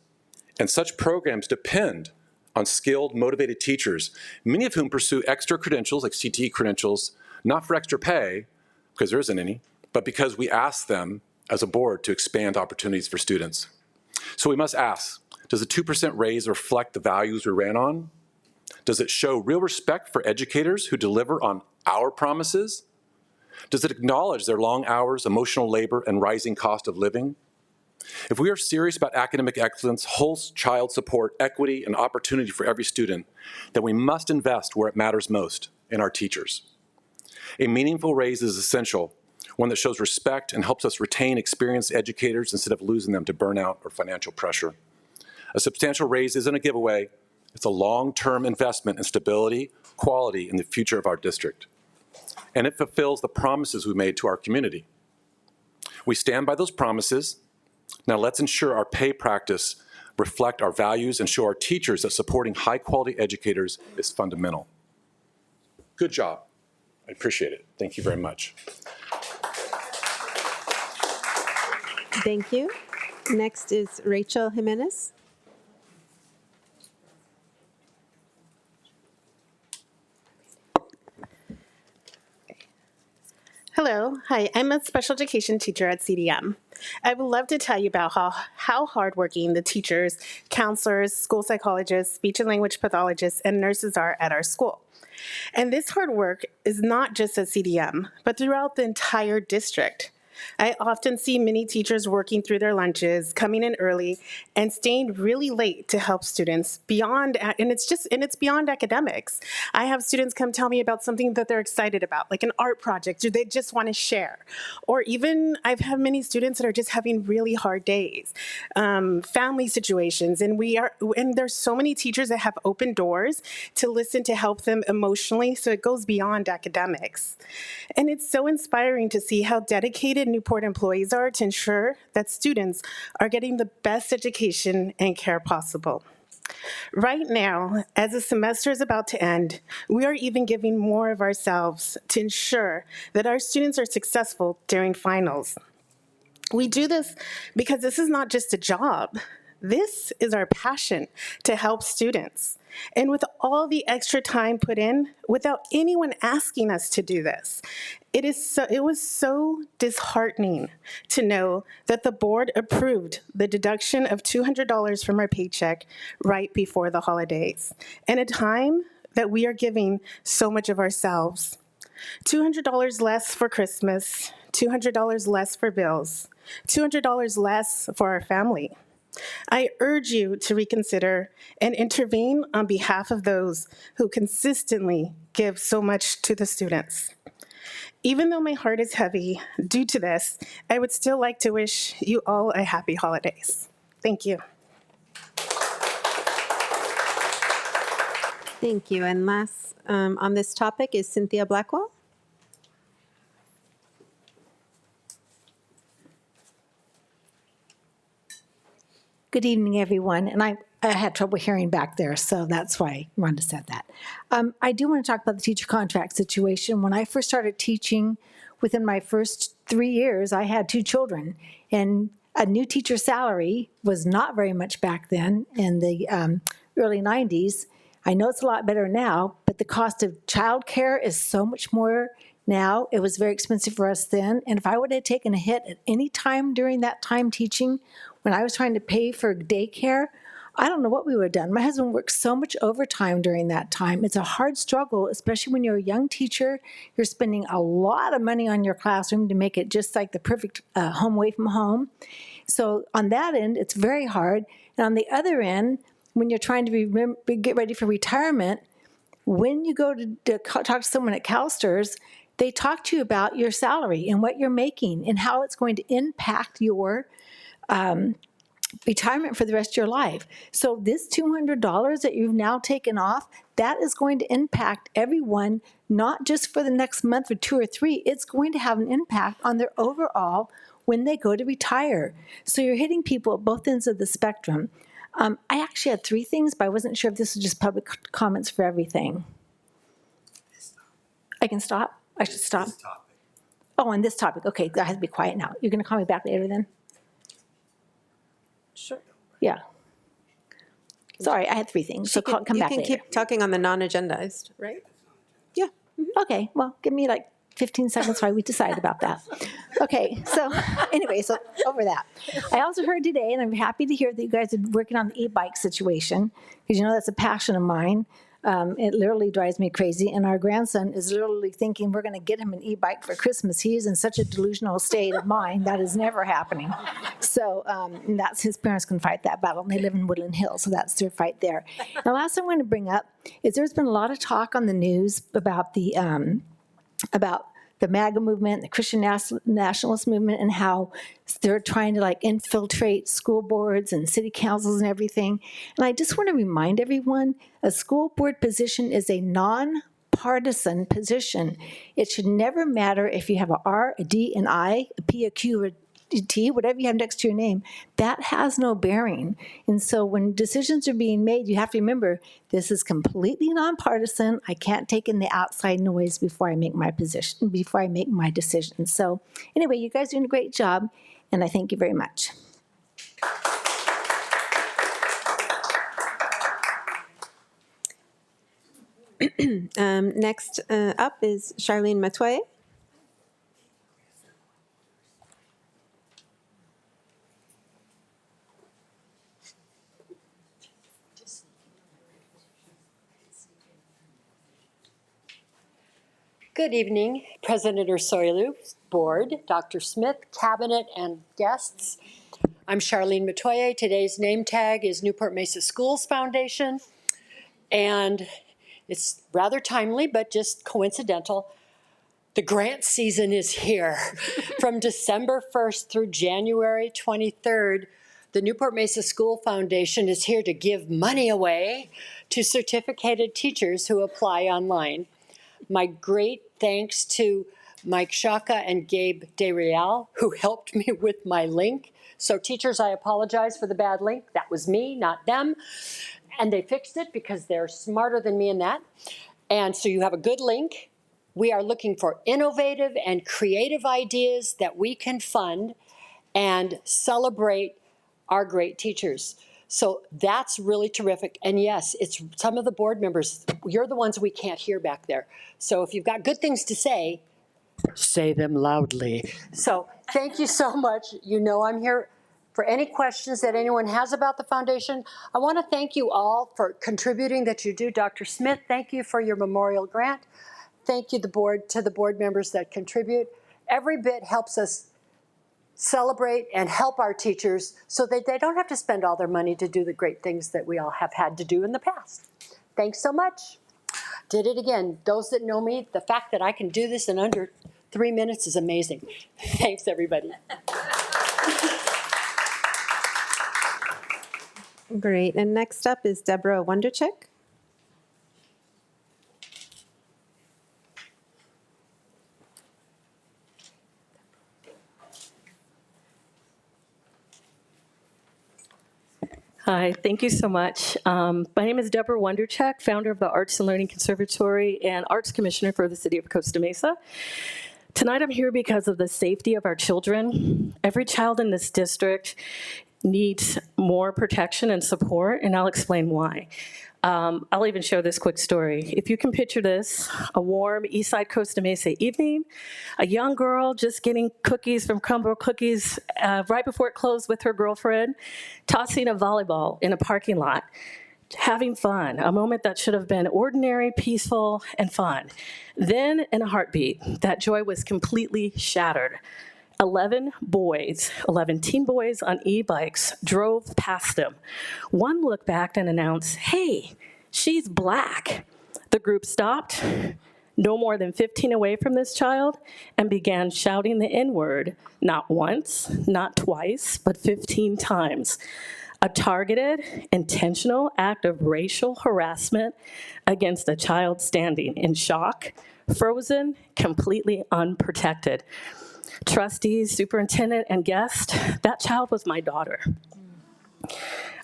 and such programs depend on skilled, motivated teachers, many of whom pursue extra credentials, like CTE credentials, not for extra pay, because there isn't any, but because we ask them as a board to expand opportunities for students. So we must ask, does the 2% raise reflect the values we ran on? Does it show real respect for educators who deliver on our promises? Does it acknowledge their long hours, emotional labor, and rising cost of living? If we are serious about academic excellence, whole child support, equity, and opportunity for every student, then we must invest where it matters most, in our teachers. A meaningful raise is essential, one that shows respect and helps us retain experienced educators instead of losing them to burnout or financial pressure. A substantial raise isn't a giveaway, it's a long-term investment in stability, quality, and the future of our district. And it fulfills the promises we made to our community. We stand by those promises. Now let's ensure our pay practice reflect our values and show our teachers that supporting high-quality educators is fundamental. Good job. I appreciate it. Thank you very much. Thank you. Next is Rachel Jimenez. Hello, hi, I'm a special education teacher at CDM. I would love to tell you about how hardworking the teachers, counselors, school psychologists, speech and language pathologists, and nurses are at our school. And this hard work is not just at CDM, but throughout the entire district. I often see many teachers working through their lunches, coming in early, and staying really late to help students beyond, and it's beyond academics. I have students come tell me about something that they're excited about, like an art project, or they just want to share. Or even I've had many students that are just having really hard days, family situations, and there's so many teachers that have open doors to listen to help them emotionally, so it goes beyond academics. And it's so inspiring to see how dedicated Newport employees are to ensure that students are getting the best education and care possible. Right now, as the semester is about to end, we are even giving more of ourselves to ensure that our students are successful during finals. We do this because this is not just a job. This is our passion to help students. And with all the extra time put in, without anyone asking us to do this, it was so disheartening to know that the board approved the deduction of $200 from our paycheck right before the holidays, in a time that we are giving so much of ourselves. $200 less for Christmas, $200 less for bills, $200 less for our family. I urge you to reconsider and intervene on behalf of those who consistently give so much to the students. Even though my heart is heavy due to this, I would still like to wish you all a happy holidays. Thank you. Thank you. And last on this topic is Cynthia Blackwell. Good evening, everyone. And I had trouble hearing back there, so that's why Rhonda said that. I do want to talk about the teacher contract situation. When I first started teaching, within my first 3 years, I had 2 children. And a new teacher salary was not very much back then in the early 90s. I know it's a lot better now, but the cost of childcare is so much more now. It was very expensive for us then. And if I would have taken a hit at any time during that time teaching, when I was trying to pay for daycare, I don't know what we would have done. My husband worked so much overtime during that time. It's a hard struggle, especially when you're a young teacher. You're spending a lot of money on your classroom to make it just like the perfect home away from home. So on that end, it's very hard. And on the other end, when you're trying to get ready for retirement, when you go to talk to someone at CalSTRS, they talk to you about your salary and what you're making and how it's going to impact your retirement for the rest of your life. So this $200 that you've now taken off, that is going to impact everyone, not just for the next month or 2 or 3. It's going to have an impact on their overall when they go to retire. So you're hitting people at both ends of the spectrum. I actually had 3 things, but I wasn't sure if this was just public comments for everything. I can stop? I should stop? Oh, on this topic. Okay, I have to be quiet now. You're going to call me back later then? Sure. Yeah. Sorry, I had 3 things, so come back later. You can keep talking on the non-agendized, right? Yeah. Okay, well, give me like 15 seconds while we decide about that. Okay, so anyway, so over that. I also heard today, and I'm happy to hear that you guys are working on the e-bike situation, because you know that's a passion of mine. It literally drives me crazy, and our grandson is literally thinking we're going to get him an e-bike for Christmas. He is in such a delusional state of mind that is never happening. So and that's his parents can fight that battle, and they live in Woodland Hills, so that's their fight there. And the last thing I want to bring up is there's been a lot of talk on the news about the MAGA movement, the Christian nationalist movement, and how they're trying to like infiltrate school boards and city councils and everything. And I just want to remind everyone, a school board position is a non-partisan position. It should never matter if you have a R, a D, an I, a P, a Q, a T, whatever you have next to your name. That has no bearing. And so when decisions are being made, you have to remember this is completely nonpartisan. I can't take in the outside noise before I make my position, before I make my decision. So anyway, you guys are doing a great job, and I thank you very much. Next up is Charlene Matoye. Good evening, President Ursoilu, Board, Dr. Smith, Cabinet, and guests. I'm Charlene Matoye. Today's name tag is Newport-Mesa Schools Foundation, and it's rather timely, but just coincidental. The grant season is here. From December 1st through January 23rd, the Newport-Mesa School Foundation is here to give money away to certificated teachers who apply online. My great thanks to Mike Shaka and Gabe DeReal, who helped me with my link. So teachers, I apologize for the bad link. That was me, not them. And they fixed it because they're smarter than me in that. And so you have a good link. We are looking for innovative and creative ideas that we can fund and celebrate our great teachers. So that's really terrific. And yes, it's some of the board members, you're the ones we can't hear back there. So if you've got good things to say them loudly. So thank you so much. You know I'm here for any questions that anyone has about the foundation. I want to thank you all for contributing that you do. Dr. Smith, thank you for your memorial grant. Thank you to the board members that contribute. Every bit helps us celebrate and help our teachers so that they don't have to spend all their money to do the great things that we all have had to do in the past. Thanks so much. Did it again. Those that know me, the fact that I can do this in under 3 minutes is amazing. Thanks, everybody. Great. And next up is Deborah Wonderchick. Hi, thank you so much. My name is Deborah Wondercheck, founder of the Arts and Learning Conservatory and Arts Commissioner for the City of Costa Mesa. Tonight I'm here because of the safety of our children. Every child in this district needs more protection and support, and I'll explain why. I'll even share this quick story. If you can picture this, a warm Eastside Costa Mesa evening, a young girl just getting cookies from Crumble Cookies right before it closed with her girlfriend, tossing a volleyball in a parking lot, having fun, a moment that should have been ordinary, peaceful, and fun. Then, in a heartbeat, that joy was completely shattered. 11 teen boys on e-bikes drove past them. One looked back and announced, "Hey, she's black." The group stopped, no more than 15 away from this child, and began shouting the N-word, not once, not twice, but 15 times. A targeted, intentional act of racial harassment against a child standing in shock, frozen, completely unprotected. Trustees, superintendent, and guests, that child was my daughter.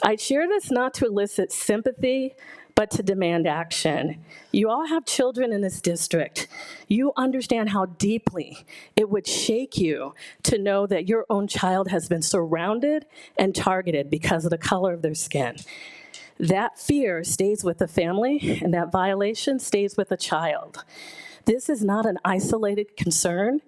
I share this not to elicit sympathy, but to demand action. You all have children in this district. You understand how deeply it would shake you to know that your own child has been surrounded and targeted because of the color of their skin. That fear stays with the family, and that violation stays with the child. This is not an isolated concern.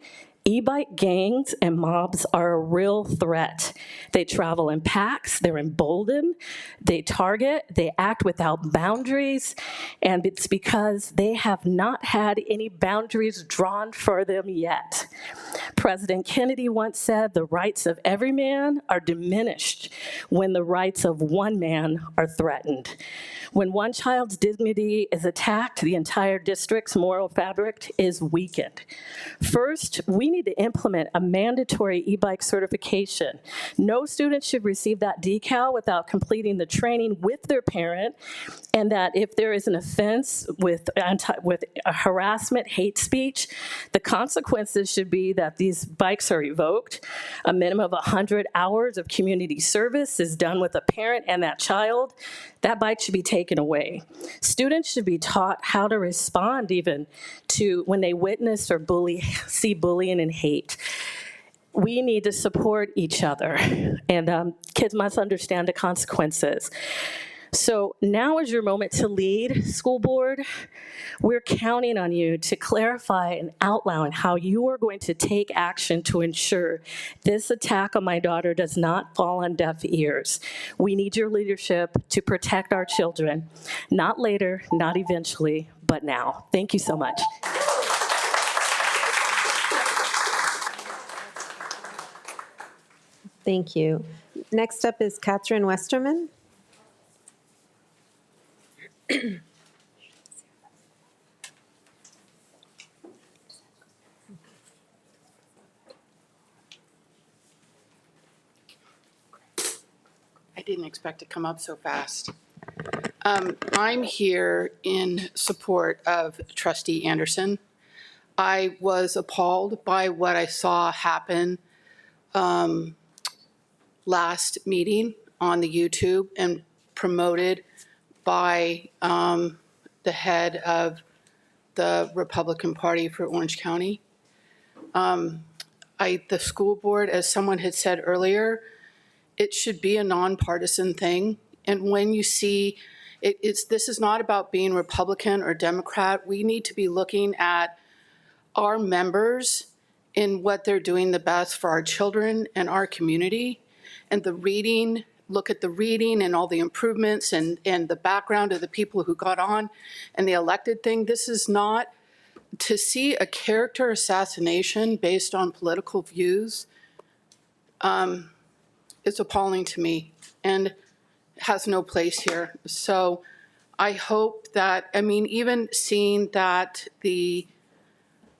E-bike gangs and mobs are a real threat. They travel in packs, they're emboldened, they target, they act without boundaries, and it's because they have not had any boundaries drawn for them yet. President Kennedy once said, "The rights of every man are diminished when the rights of one man are threatened." When one child's dignity is attacked, the entire district's moral fabric is weakened. First, we need to implement a mandatory e-bike certification. No student should receive that decal without completing the training with their parent, and that if there is an offense with harassment, hate speech, the consequences should be that these bikes are revoked. A minimum of 100 hours of community service is done with a parent and that child. That bike should be taken away. Students should be taught how to respond even to when they witness or see bullying and hate. We need to support each other, and kids must understand the consequences. So now is your moment to lead, school board. We're counting on you to clarify and outline how you are going to take action to ensure this attack on my daughter does not fall on deaf ears. We need your leadership to protect our children, not later, not eventually, but now. Thank you so much. Thank you. Next up is Catherine Westerman. I didn't expect to come up so fast. I'm here in support of Trustee Anderson. I was appalled by what I saw happen last meeting on the YouTube and promoted by the head of the Republican Party for Orange County. The school board, as someone had said earlier, it should be a nonpartisan thing. And when you see, this is not about being Republican or Democrat. We need to be looking at our members in what they're doing the best for our children and our community. And the reading, look at the reading and all the improvements and the background of the people who got on and the elected thing. This is not to see a character assassination based on political views. It's appalling to me and has no place here. So I hope that, I mean, even seeing that the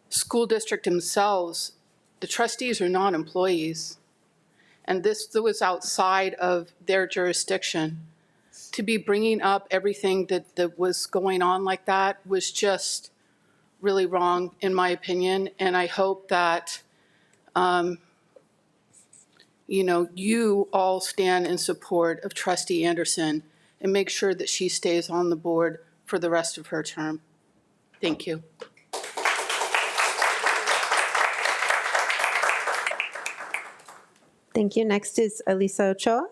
school district themselves, the trustees are not employees, and this was outside of their jurisdiction. To be bringing up everything that was going on like that was just really wrong, in my opinion, and I hope that you all stand in support of Trustee Anderson and make sure that she stays on the board for the rest of her term. Thank you. Thank you. Next is Elisa Ochoa.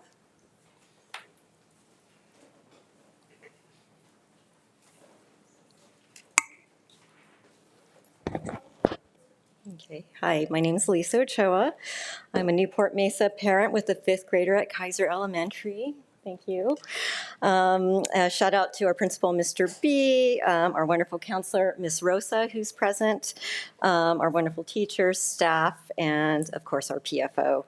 Okay. Hi, my name is Lisa Ochoa. I'm a Newport-Mesa parent with a 5th grader at Kaiser Elementary. Thank you. Shout out to our principal, Mr. B, our wonderful counselor, Ms. Rosa, who's present, our wonderful teachers, staff, and of course our PFO.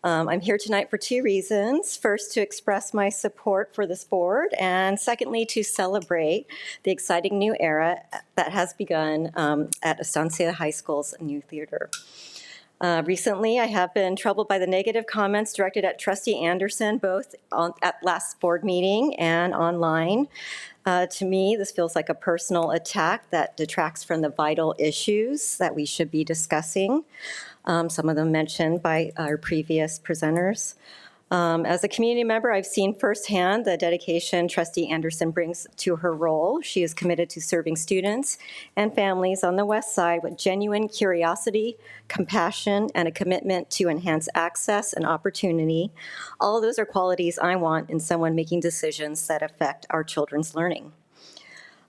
I'm here tonight for 2 reasons. First, to express my support for this board, and secondly, to celebrate the exciting new era that has begun at Estancia High School's new theater. Recently, I have been troubled by the negative comments directed at Trustee Anderson, both at last board meeting and online. To me, this feels like a personal attack that detracts from the vital issues that we should be discussing, some of them mentioned by our previous presenters. As a community member, I've seen firsthand the dedication Trustee Anderson brings to her role. She is committed to serving students and families on the West Side with genuine curiosity, compassion, and a commitment to enhance access and opportunity. All of those are qualities I want in someone making decisions that affect our children's learning.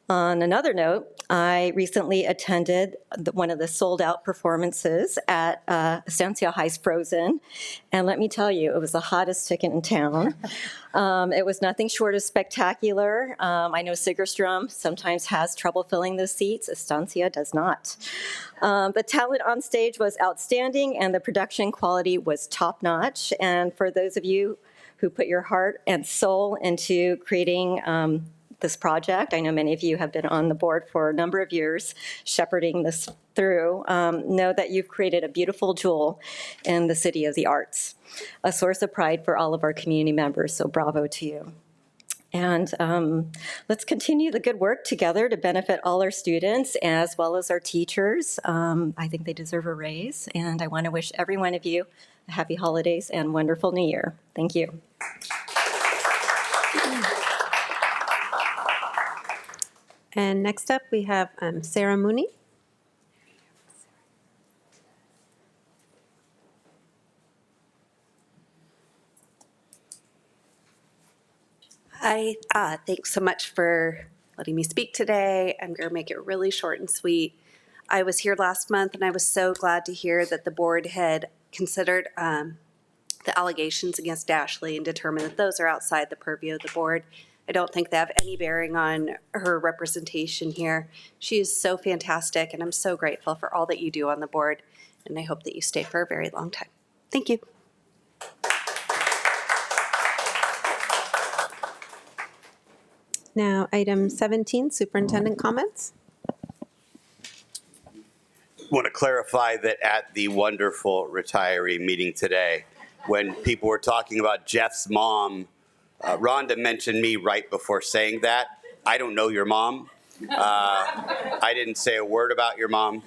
On another note, I recently attended one of the sold-out performances at Estancia High's Frozen, and let me tell you, it was the hottest ticket in town. It was nothing short of spectacular. I know Sigerstrom sometimes has trouble filling the seats. Estancia does not. The talent on stage was outstanding, and the production quality was top-notch. And for those of you who put your heart and soul into creating this project, I know many of you have been on the board for a number of years shepherding this through, know that you've created a beautiful jewel in the City of the Arts, a source of pride for all of our community members, so bravo to you. And let's continue the good work together to benefit all our students as well as our teachers. I think they deserve a raise, and I want to wish every one of you a happy holidays and wonderful new year. Thank you. And next up, we have Ceremonies. Hi, thanks so much for letting me speak today. I'm going to make it really short and sweet. I was here last month, and I was so glad to hear that the board had considered the allegations against Ashley and determined that those are outside the purview of the board. I don't think they have any bearing on her representation here. She is so fantastic, and I'm so grateful for all that you do on the board, and I hope that you stay for a very long time. Thank you. Now, item 17, superintendent comments. I want to clarify that at the wonderful retiree meeting today, when people were talking about Jeff's mom, Rhonda mentioned me right before saying that. I don't know your mom. I didn't say a word about your mom.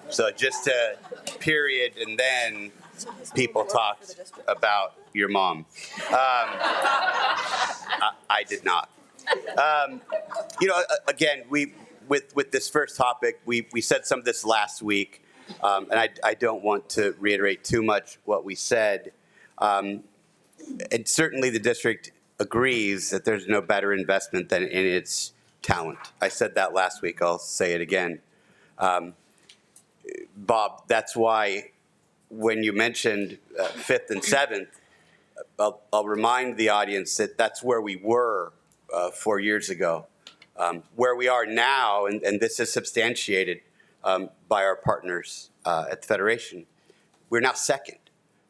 So just a period, and then people talked about your mom. I did not. Again, with this first topic, we said some of this last week, and I don't want to reiterate too much what we said. And certainly the district agrees that there's no better investment than in its talent. I said that last week, I'll say it again. Bob, that's why when you mentioned 5th and 7th, I'll remind the audience that that's where we were 4 years ago. Where we are now, and this is substantiated by our partners at the Federation, we're now 2nd.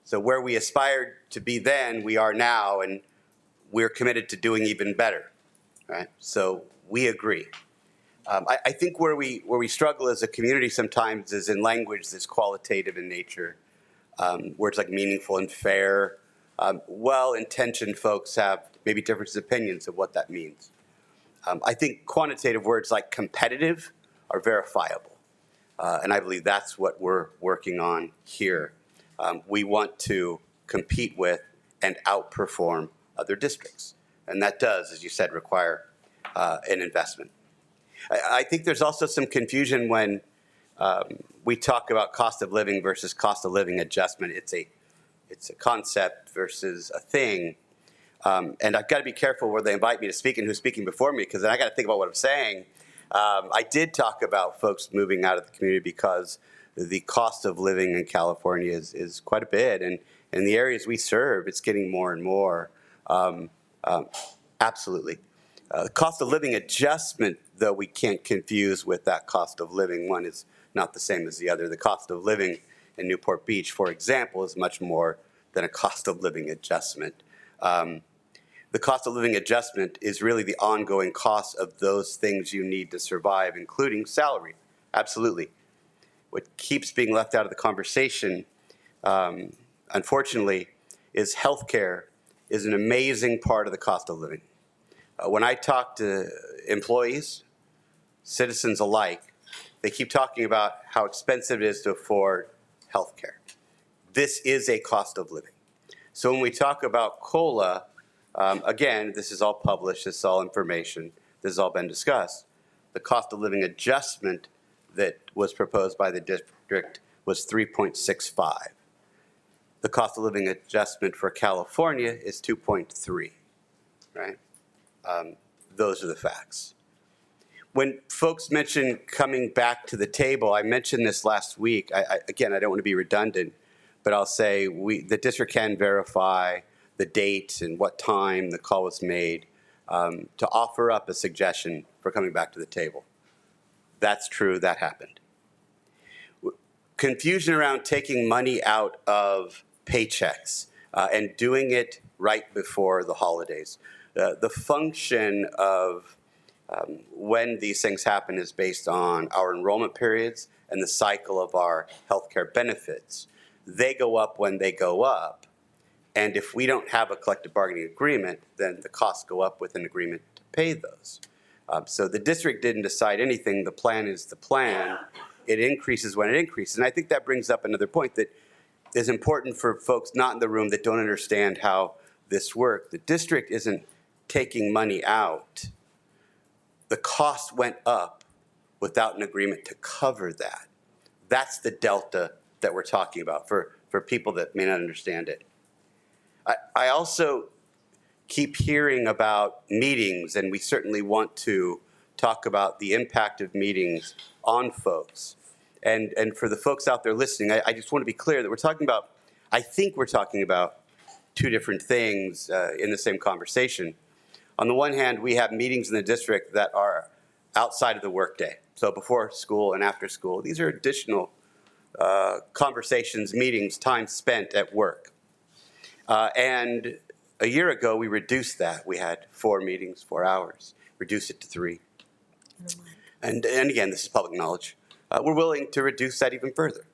So where we aspired to be then, we are now, and we're committed to doing even better, right? So we agree. I think where we struggle as a community sometimes is in language that's qualitative in nature, words like meaningful and fair. Well-intentioned folks have maybe different opinions of what that means. I think quantitative words like competitive are verifiable, and I believe that's what we're working on here. We want to compete with and outperform other districts, and that does, as you said, require an investment. I think there's also some confusion when we talk about cost of living versus cost of living adjustment. It's a concept versus a thing. And I've got to be careful where they invite me to speak and who's speaking before me, because then I got to think about what I'm saying. I did talk about folks moving out of the community because the cost of living in California is quite a bit. And in the areas we serve, it's getting more and more. Absolutely. The cost of living adjustment, though, we can't confuse with that cost of living. One is not the same as the other. The cost of living in Newport Beach, for example, is much more than a cost of living adjustment. The cost of living adjustment is really the ongoing cost of those things you need to survive, including salary. Absolutely. What keeps being left out of the conversation, unfortunately, is healthcare is an amazing part of the cost of living. When I talk to employees, citizens alike, they keep talking about how expensive it is to afford healthcare. This is a cost of living. So when we talk about COLA, again, this is all published, this is all information, this has all been discussed. The cost of living adjustment that was proposed by the district was 3.65. The cost of living adjustment for California is 2.3, right? Those are the facts. When folks mention coming back to the table, I mentioned this last week. Again, I don't want to be redundant, but I'll say the district can verify the date and what time the call was made to offer up a suggestion for coming back to the table. That's true, that happened. Confusion around taking money out of paychecks and doing it right before the holidays. The function of when these things happen is based on our enrollment periods and the cycle of our healthcare benefits. They go up when they go up, and if we don't have a collective bargaining agreement, then the costs go up with an agreement to pay those. So the district didn't decide anything. The plan is the plan. It increases when it increases. And I think that brings up another point that is important for folks not in the room that don't understand how this works. The district isn't taking money out. The cost went up without an agreement to cover that. That's the delta that we're talking about for people that may not understand it. I also keep hearing about meetings, and we certainly want to talk about the impact of meetings on folks. And for the folks out there listening, I just want to be clear that we're talking about, I think we're talking about two different things in the same conversation. On the one hand, we have meetings in the district that are outside of the workday. So before school and after school, these are additional conversations, meetings, time spent at work. And a year ago, we reduced that. We had 4 meetings, 4 hours, reduced it to 3. And again, this is public knowledge. We're willing to reduce that even further.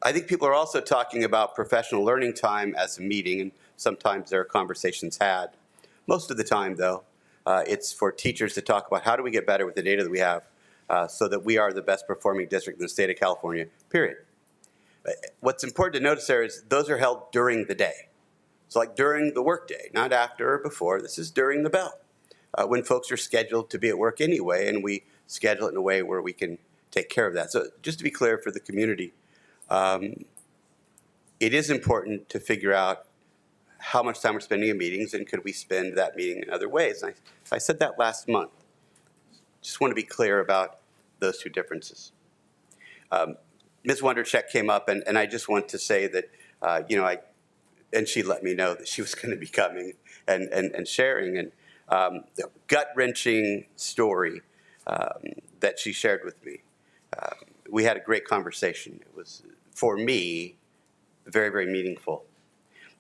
I think people are also talking about professional learning time as a meeting, and sometimes there are conversations had. Most of the time, though, it's for teachers to talk about how do we get better with the data that we have so that we are the best performing district in the state of California, period. What's important to notice there is those are held during the day. So like during the workday, not after or before. This is during the bell, when folks are scheduled to be at work anyway, and we schedule it in a way where we can take care of that. So just to be clear for the community, it is important to figure out how much time we're spending in meetings, and could we spend that meeting in other ways? And I said that last month. Just want to be clear about those two differences. Ms. Wondercheck came up, and I just want to say that, and she let me know that she was going to be coming and sharing, and the gut-wrenching story that she shared with me. We had a great conversation. It was, for me, very, very meaningful.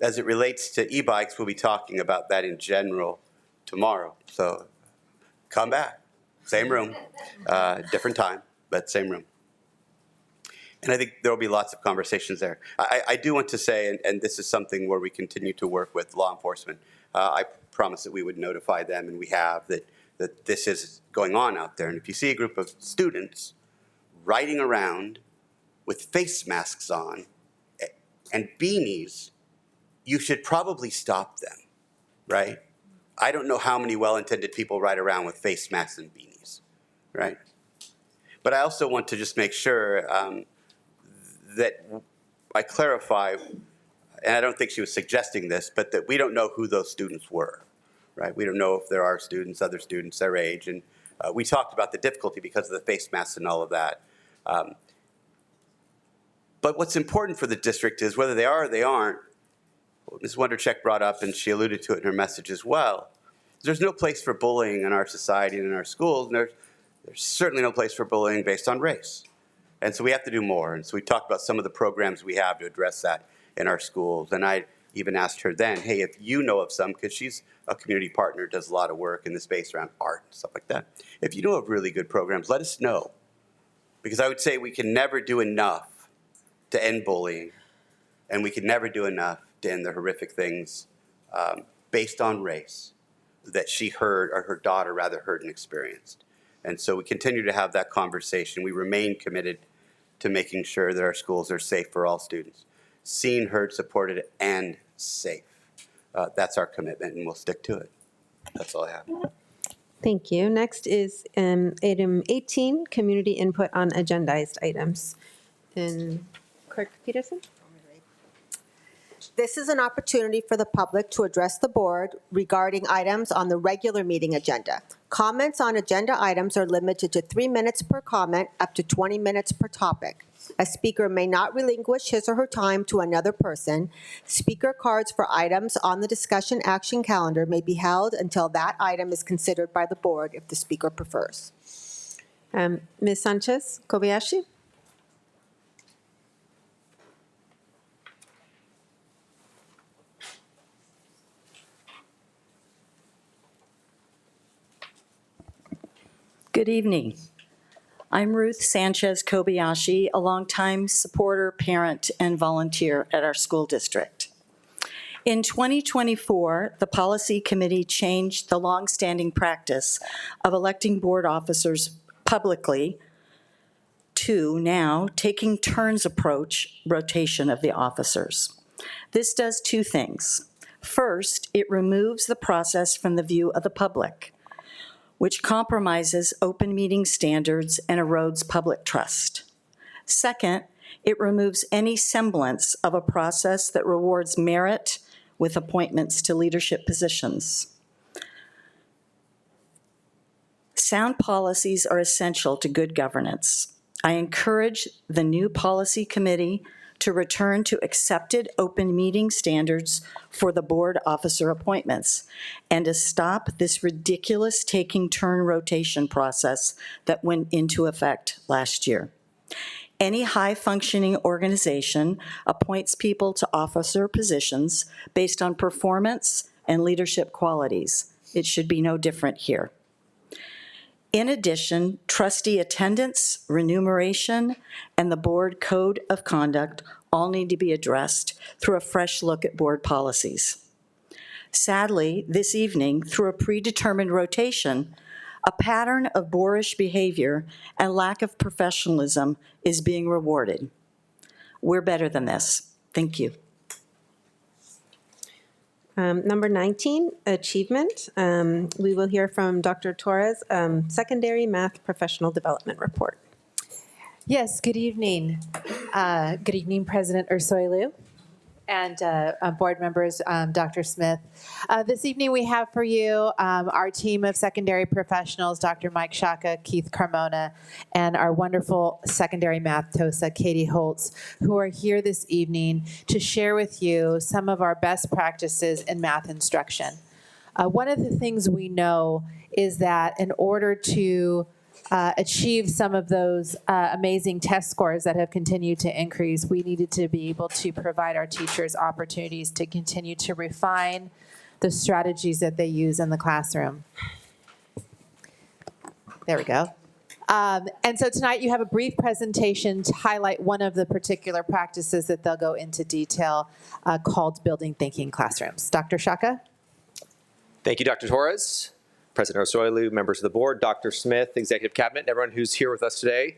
As it relates to e-bikes, we'll be talking about that in general tomorrow. So come back. Same room, different time, but same room. And I think there will be lots of conversations there. I do want to say, and this is something where we continue to work with law enforcement, I promised that we would notify them, and we have, that this is going on out there. And if you see a group of students riding around with face masks on and beanies, you should probably stop them, right? I don't know how many well-intended people ride around with face masks and beanies, right? But I also want to just make sure that I clarify, and I don't think she was suggesting this, but that we don't know who those students were, right? We don't know if there are students, other students their age, and we talked about the difficulty because of the face masks and all of that. But what's important for the district is whether they are or they aren't, what Ms. Wondercheck brought up, and she alluded to it in her message as well, there's no place for bullying in our society and in our schools, and there's certainly no place for bullying based on race. And so we have to do more. And so we talked about some of the programs we have to address that in our schools. And I even asked her then, hey, if you know of some, because she's a community partner, does a lot of work in the space around art and stuff like that. If you know of really good programs, let us know. Because I would say we can never do enough to end bullying, and we can never do enough to end the horrific things based on race that she heard, or her daughter rather heard and experienced. And so we continue to have that conversation. We remain committed to making sure that our schools are safe for all students. Seen, heard, supported, and safe. That's our commitment, and we'll stick to it. That's all I have. Thank you. Next is item 18, community input on agendized items. And Clerk Peterson? This is an opportunity for the public to address the board regarding items on the regular meeting agenda. Comments on agenda items are limited to 3 minutes per comment, up to 20 minutes per topic. A speaker may not relinquish his or her time to another person. Speaker cards for items on the discussion action calendar may be held until that item is considered by the board if the speaker prefers. Ms. Sanchez Kobayashi? Good evening. I'm Ruth Sanchez Kobayashi, a longtime supporter, parent, and volunteer at our school district. In 2024, the Policy Committee changed the longstanding practice of electing board officers publicly to now taking turns approach rotation of the officers. This does two things. First, it removes the process from the view of the public, which compromises open meeting standards and erodes public trust. Second, it removes any semblance of a process that rewards merit with appointments to leadership positions. Sound policies are essential to good governance. I encourage the new policy committee to return to accepted open meeting standards for the board officer appointments and to stop this ridiculous taking turn rotation process that went into effect last year. Any high-functioning organization appoints people to officer positions based on performance and leadership qualities. It should be no different here. In addition, trustee attendance, remuneration, and the board code of conduct all need to be addressed through a fresh look at board policies. Sadly, this evening, through a predetermined rotation, a pattern of boorish behavior and lack of professionalism is being rewarded. We're better than this. Thank you. Number 19, achievement. We will hear from Dr. Torres, secondary math professional development report. Yes, good evening. Good evening, President Ursoilu, and board members, Dr. Smith. This evening we have for you our team of secondary professionals, Dr. Mike Shaka, Keith Carmona, and our wonderful secondary math TOSA, Katie Holtz, who are here this evening to share with you some of our best practices in math instruction. One of the things we know is that in order to achieve some of those amazing test scores that have continued to increase, we needed to be able to provide our teachers opportunities to continue to refine the strategies that they use in the classroom. There we go. And so tonight you have a brief presentation to highlight one of the particular practices that they'll go into detail called Building Thinking Classrooms. Dr. Shaka? Thank you, Dr. Torres. President Osoilu, members of the board, Dr. Smith, Executive Cabinet, and everyone who's here with us today.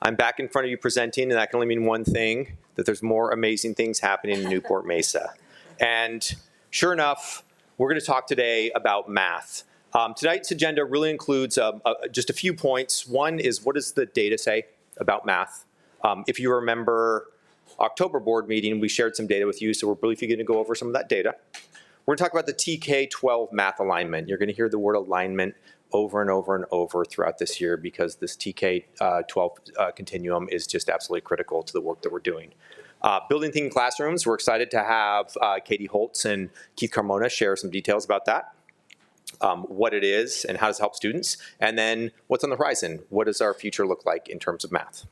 I'm back in front of you presenting, and that can only mean one thing, that there's more amazing things happening in Newport-Mesa. And sure enough, we're going to talk today about math. Tonight's agenda really includes just a few points. One is, what does the data say about math? If you remember October board meeting, we shared some data with you, so we're briefly going to go over some of that data. We're going to talk about the TK-12 math alignment. You're going to hear the word alignment over and over and over throughout this year because this TK-12 continuum is just absolutely critical to the work that we're doing. Building Thinking Classrooms, we're excited to have Katie Holtz and Keith Carmona share some details about that, what it is and how does it help students, and then what's on the horizon. What does our future look like in terms of math?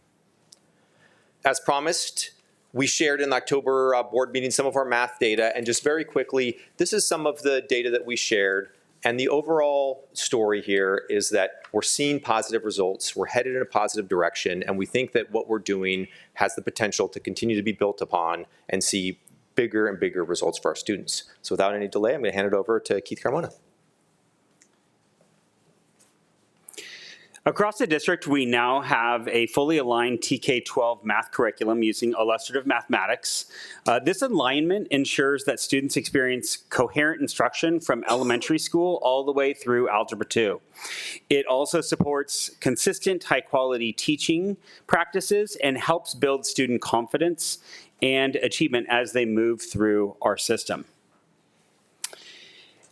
As promised, we shared in the October board meeting some of our math data, and just very quickly, this is some of the data that we shared. And the overall story here is that we're seeing positive results, we're headed in a positive direction, and we think that what we're doing has the potential to continue to be built upon and see bigger and bigger results for our students. So without any delay, I'm going to hand it over to Keith Carmona. Across the district, we now have a fully aligned TK-12 math curriculum using illustrative mathematics. This alignment ensures that students experience coherent instruction from elementary school all the way through Algebra 2. It also supports consistent, high-quality teaching practices and helps build student confidence and achievement as they move through our system.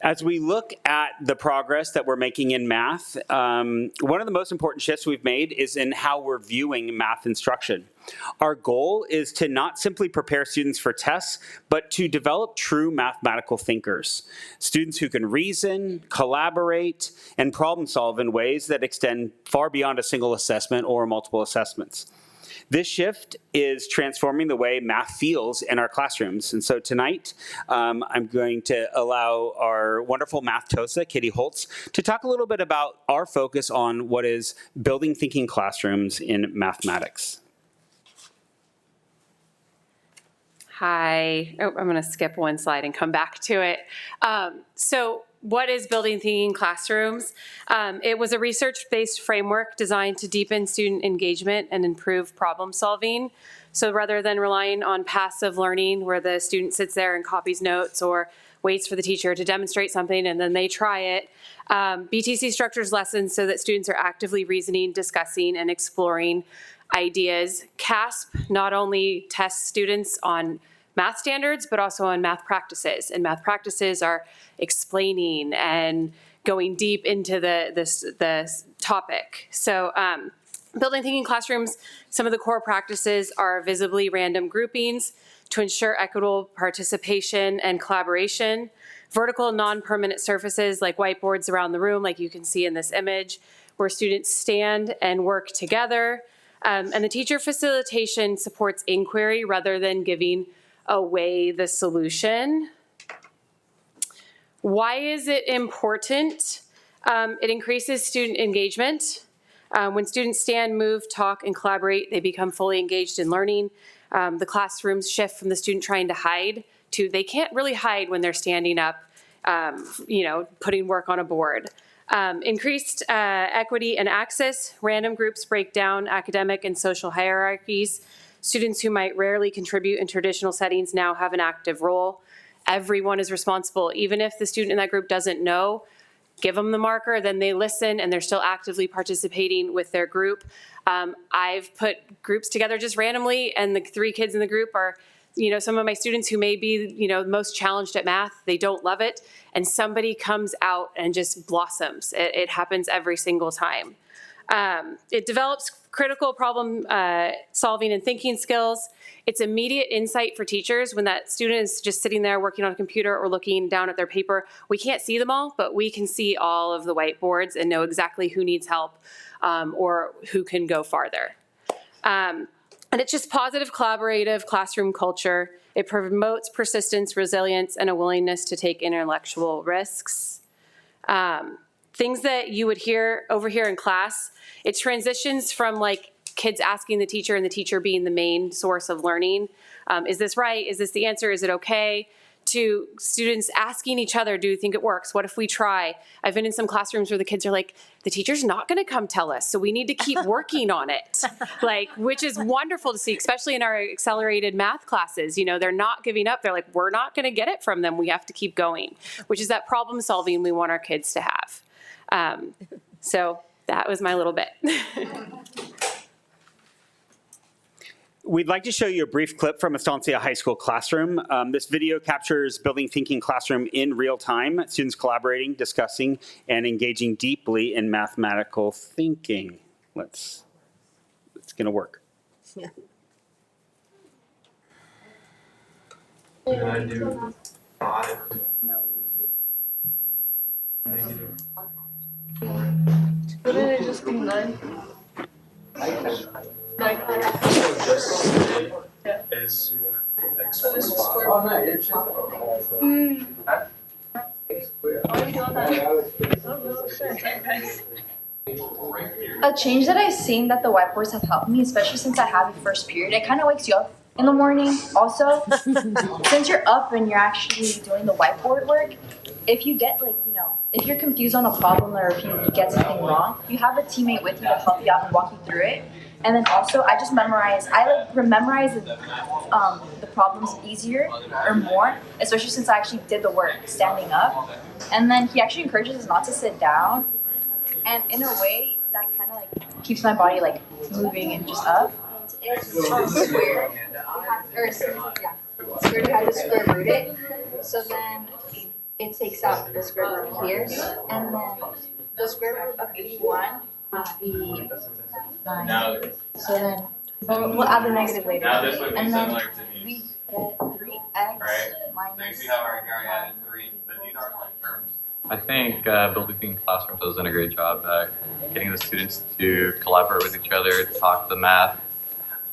As we look at the progress that we're making in math, one of the most important shifts we've made is in how we're viewing math instruction. Our goal is to not simply prepare students for tests, but to develop true mathematical thinkers. Students who can reason, collaborate, and problem solve in ways that extend far beyond a single assessment or multiple assessments. This shift is transforming the way math feels in our classrooms. And so tonight, I'm going to allow our wonderful math TOSA, Katie Holtz, to talk a little bit about our focus on what is building thinking classrooms in mathematics. Hi. Oh, I'm going to skip one slide and come back to it. So what is Building Thinking Classrooms? It was a research-based framework designed to deepen student engagement and improve problem solving. So rather than relying on passive learning where the student sits there and copies notes or waits for the teacher to demonstrate something and then they try it, BTC structures lessons so that students are actively reasoning, discussing, and exploring ideas. CASP not only tests students on math standards, but also on math practices. And math practices are explaining and going deep into the topic. So Building Thinking Classrooms, some of the core practices are visibly random groupings to ensure equitable participation and collaboration, vertical non-permanent surfaces like whiteboards around the room, like you can see in this image, where students stand and work together. And the teacher facilitation supports inquiry rather than giving away the solution. Why is it important? It increases student engagement. When students stand, move, talk, and collaborate, they become fully engaged in learning. The classrooms shift from the student trying to hide to they can't really hide when they're standing up, putting work on a board. Increased equity and access. Random groups break down academic and social hierarchies. Students who might rarely contribute in traditional settings now have an active role. Everyone is responsible. Even if the student in that group doesn't know, give them the marker, then they listen and they're still actively participating with their group. I've put groups together just randomly and the 3 kids in the group are some of my students who may be, most challenged at math, they don't love it, and somebody comes out and just blossoms. It happens every single time. It develops critical problem solving and thinking skills. It's immediate insight for teachers when that student is just sitting there working on a computer or looking down at their paper. We can't see them all, but we can see all of the whiteboards and know exactly who needs help or who can go farther. And it's just positive, collaborative classroom culture. It promotes persistence, resilience, and a willingness to take intellectual risks. Things that you would overhear in class, it transitions from like kids asking the teacher and the teacher being the main source of learning. Is this right? Is this the answer? Is it okay? To students asking each other, do you think it works? What if we try? I've been in some classrooms where the kids are like, the teacher's not gonna come tell us, so we need to keep working on it. Which is wonderful to see, especially in our accelerated math classes. They're not giving up. They're like, we're not gonna get it from them. We have to keep going, which is that problem solving we want our kids to have. So that was my little bit. We'd like to show you a brief clip from Estancia High School classroom. This video captures building thinking classroom in real time, students collaborating, discussing, and engaging deeply in mathematical thinking. It's gonna work. Yeah. Can I do 5? Negative. Wouldn't it just be 9? 9. Is X So this is square. Huh? Why are we doing that? I don't know. Sure. Guys. A change that I've seen that the whiteboards have helped me, especially since I have a first period, it kind of wakes you up in the morning also. Since you're up and you're actually doing the whiteboard work, if you get if you're confused on a problem or if you get something wrong, you have a teammate with you to help you out and walk you through it. And then also I memorize the problems easier or more, especially since I actually did the work standing up. And then he actually encourages us not to sit down. And in a way, that kind of keeps my body moving and just up. It's square, square you have to square root it. So then it takes out the square root here, and then the square root of 81 would be 9. So then we'll add the negative later. Now this would be and similar then to we these. get 3x Right? minus. So you see how I already added 3, but these aren't like terms. I think Building Thinking Classroom does a great job at getting the students to collaborate with each other, talk the math,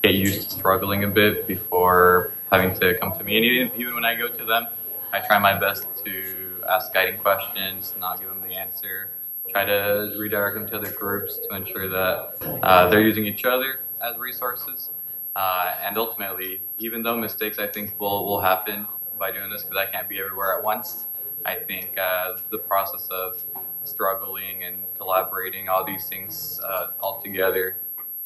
get used to struggling a bit before having to come to me. And even when I go to them, I try my best to ask guiding questions, not give them the answer, try to redirect them to other groups to ensure that they're using each other as resources. And ultimately, even though mistakes I think will happen by doing this, because I can't be everywhere at once, I think the process of struggling and collaborating, all these things all together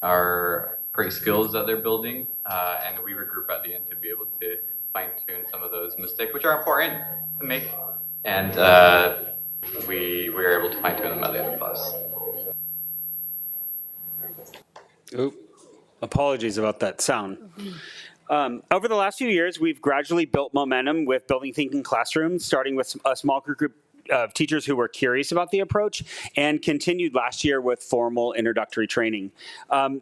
are great skills that they're building. And we regroup at the end to be able to fine-tune some of those mistakes, which are important to make. And we are able to fine-tune them at the end of class. Oop. Apologies about that sound. Over the last few years, we've gradually built momentum with building thinking classrooms, starting with a small group of teachers who were curious about the approach, and continued last year with formal introductory training.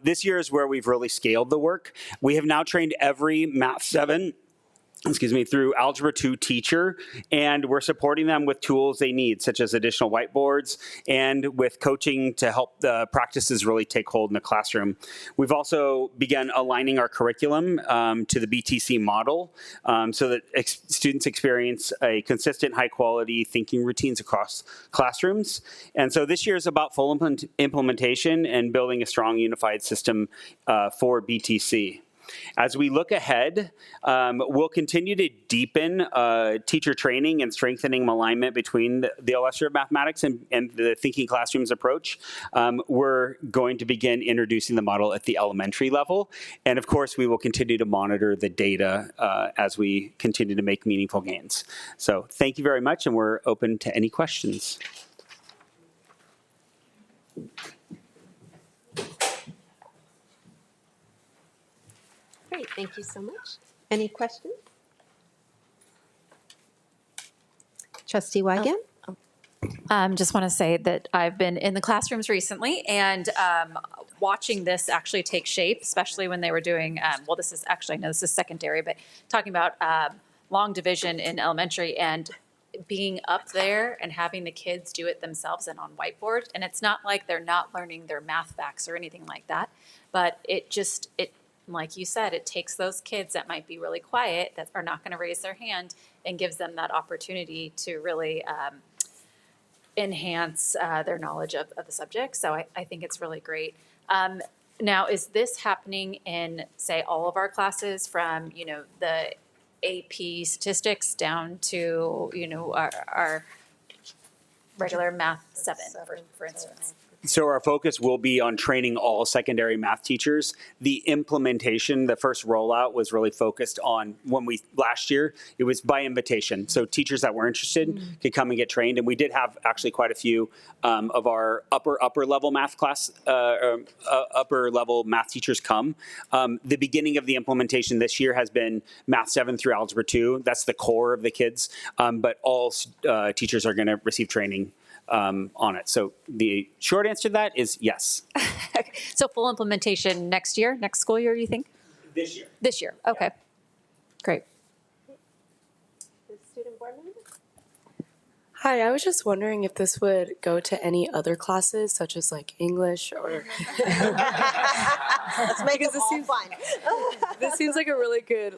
This year is where we've really scaled the work. We have now trained every Math 7 through Algebra 2 teacher, and we're supporting them with tools they need, such as additional whiteboards and with coaching to help the practices really take hold in the classroom. We've also begun aligning our curriculum to the BTC model so that students experience a consistent, high-quality thinking routines across classrooms. And so this year is about full implementation and building a strong unified system for BTC. As we look ahead, we'll continue to deepen teacher training and strengthening alignment between the illustrative mathematics and the thinking classrooms approach. We're going to begin introducing the model at the elementary level. And of course, we will continue to monitor the data as we continue to make meaningful gains. So thank you very much, and we're open to any questions. Great, thank you so much. Any questions? Trustee Wygant? Just want to say that I've been in the classrooms recently and watching this actually take shape, especially when they were doing, well, this is actually, I know this is secondary, but talking about long division in elementary and being up there and having the kids do it themselves and on whiteboard. And it's not like they're not learning their math facts or anything like that, but it like you said, it takes those kids that might be really quiet, that are not going to raise their hand, and gives them that opportunity to really enhance their knowledge of the subject. So I think it's really great. Now, is this happening in, say, all of our classes from, the AP statistics down to, our regular math 7, for instance? So our focus will be on training all secondary math teachers. The implementation, the first rollout was really focused on last year, it was by invitation. So teachers that were interested could come and get trained. And we did have actually quite a few of our upper level math class, upper level math teachers come. The beginning of the implementation this year has been Math 7 through Algebra 2. That's the core of the kids. But all teachers are going to receive training on it. So the short answer to that is yes. Okay. So full implementation next school year, you think? This year. This year, okay. Great. Student board member? Hi, I was just wondering if this would go to any other classes, such as like English or... Let's make it all fun. This seems like a really good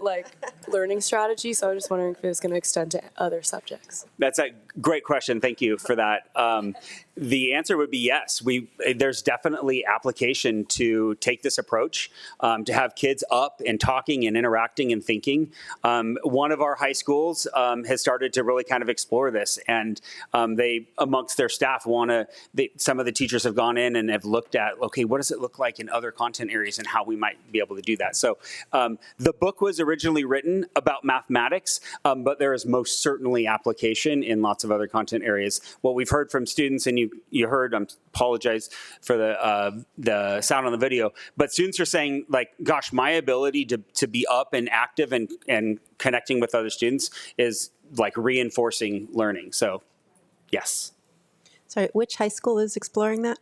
learning strategy, so I was just wondering if it was going to extend to other subjects. That's a great question. Thank you for that. The answer would be yes. There's definitely application to take this approach, to have kids up and talking and interacting and thinking. One of our high schools has started to really kind of explore this, and they, amongst their staff, some of the teachers have gone in and have looked at, okay, what does it look like in other content areas and how we might be able to do that. So the book was originally written about mathematics, but there is most certainly application in lots of other content areas. What we've heard from students, and you heard, I apologize for the sound on the video, but students are saying, like, gosh, my ability to be up and active and connecting with other students is like reinforcing learning. So yes. Sorry, which high school is exploring that?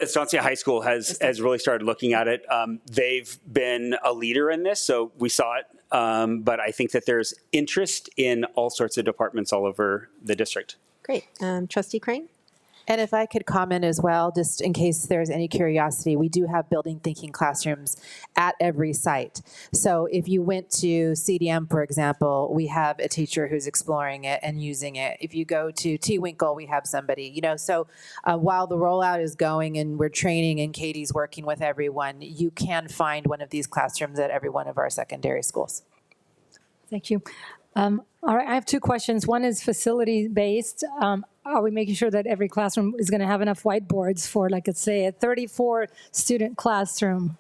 Estancia High School has really started looking at it. They've been a leader in this, so we saw it. But I think that there's interest in all sorts of departments all over the district. Great. Trustee Crane? And if I could comment as well, just in case there's any curiosity, we do have building thinking classrooms at every site. So if you went to CDM, for example, we have a teacher who's exploring it and using it. If you go to T. Winkle, we have somebody, so while the rollout is going and we're training and Katie's working with everyone, you can find one of these classrooms at every one of our secondary schools. Thank you. All right, I have two questions. One is facility-based. Are we making sure that every classroom is going to have enough whiteboards for, like, let's say, a 34-student classroom?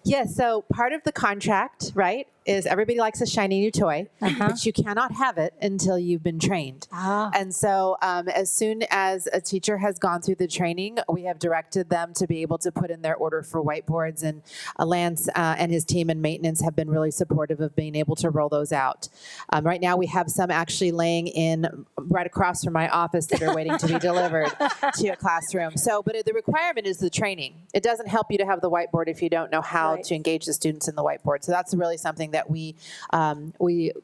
Yes, so part of the contract, right, is everybody likes a shiny new toy, but you cannot have it until you've been trained. And so as soon as a teacher has gone through the training, we have directed them to be able to put in their order for whiteboards, and Lance and his team in maintenance have been really supportive of being able to roll those out. Right now we have some actually laying in right across from my office that are waiting to be delivered to a classroom. So, but the requirement is the training. It doesn't help you to have the whiteboard if you don't know how to engage the students in the whiteboard. So that's really something that we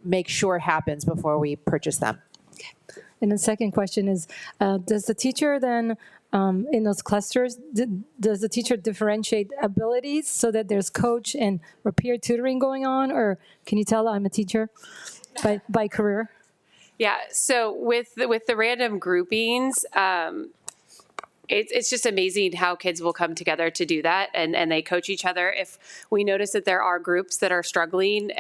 make sure happens before we purchase them. Okay. And the second question is, does the teacher then, in those clusters, does the teacher differentiate abilities so that there's coach and or peer tutoring going on? Or can you tell I'm a teacher by career? Yeah, so with the random groupings, it's just amazing how kids will come together to do that, and they coach each other. If we notice that there are groups that are struggling,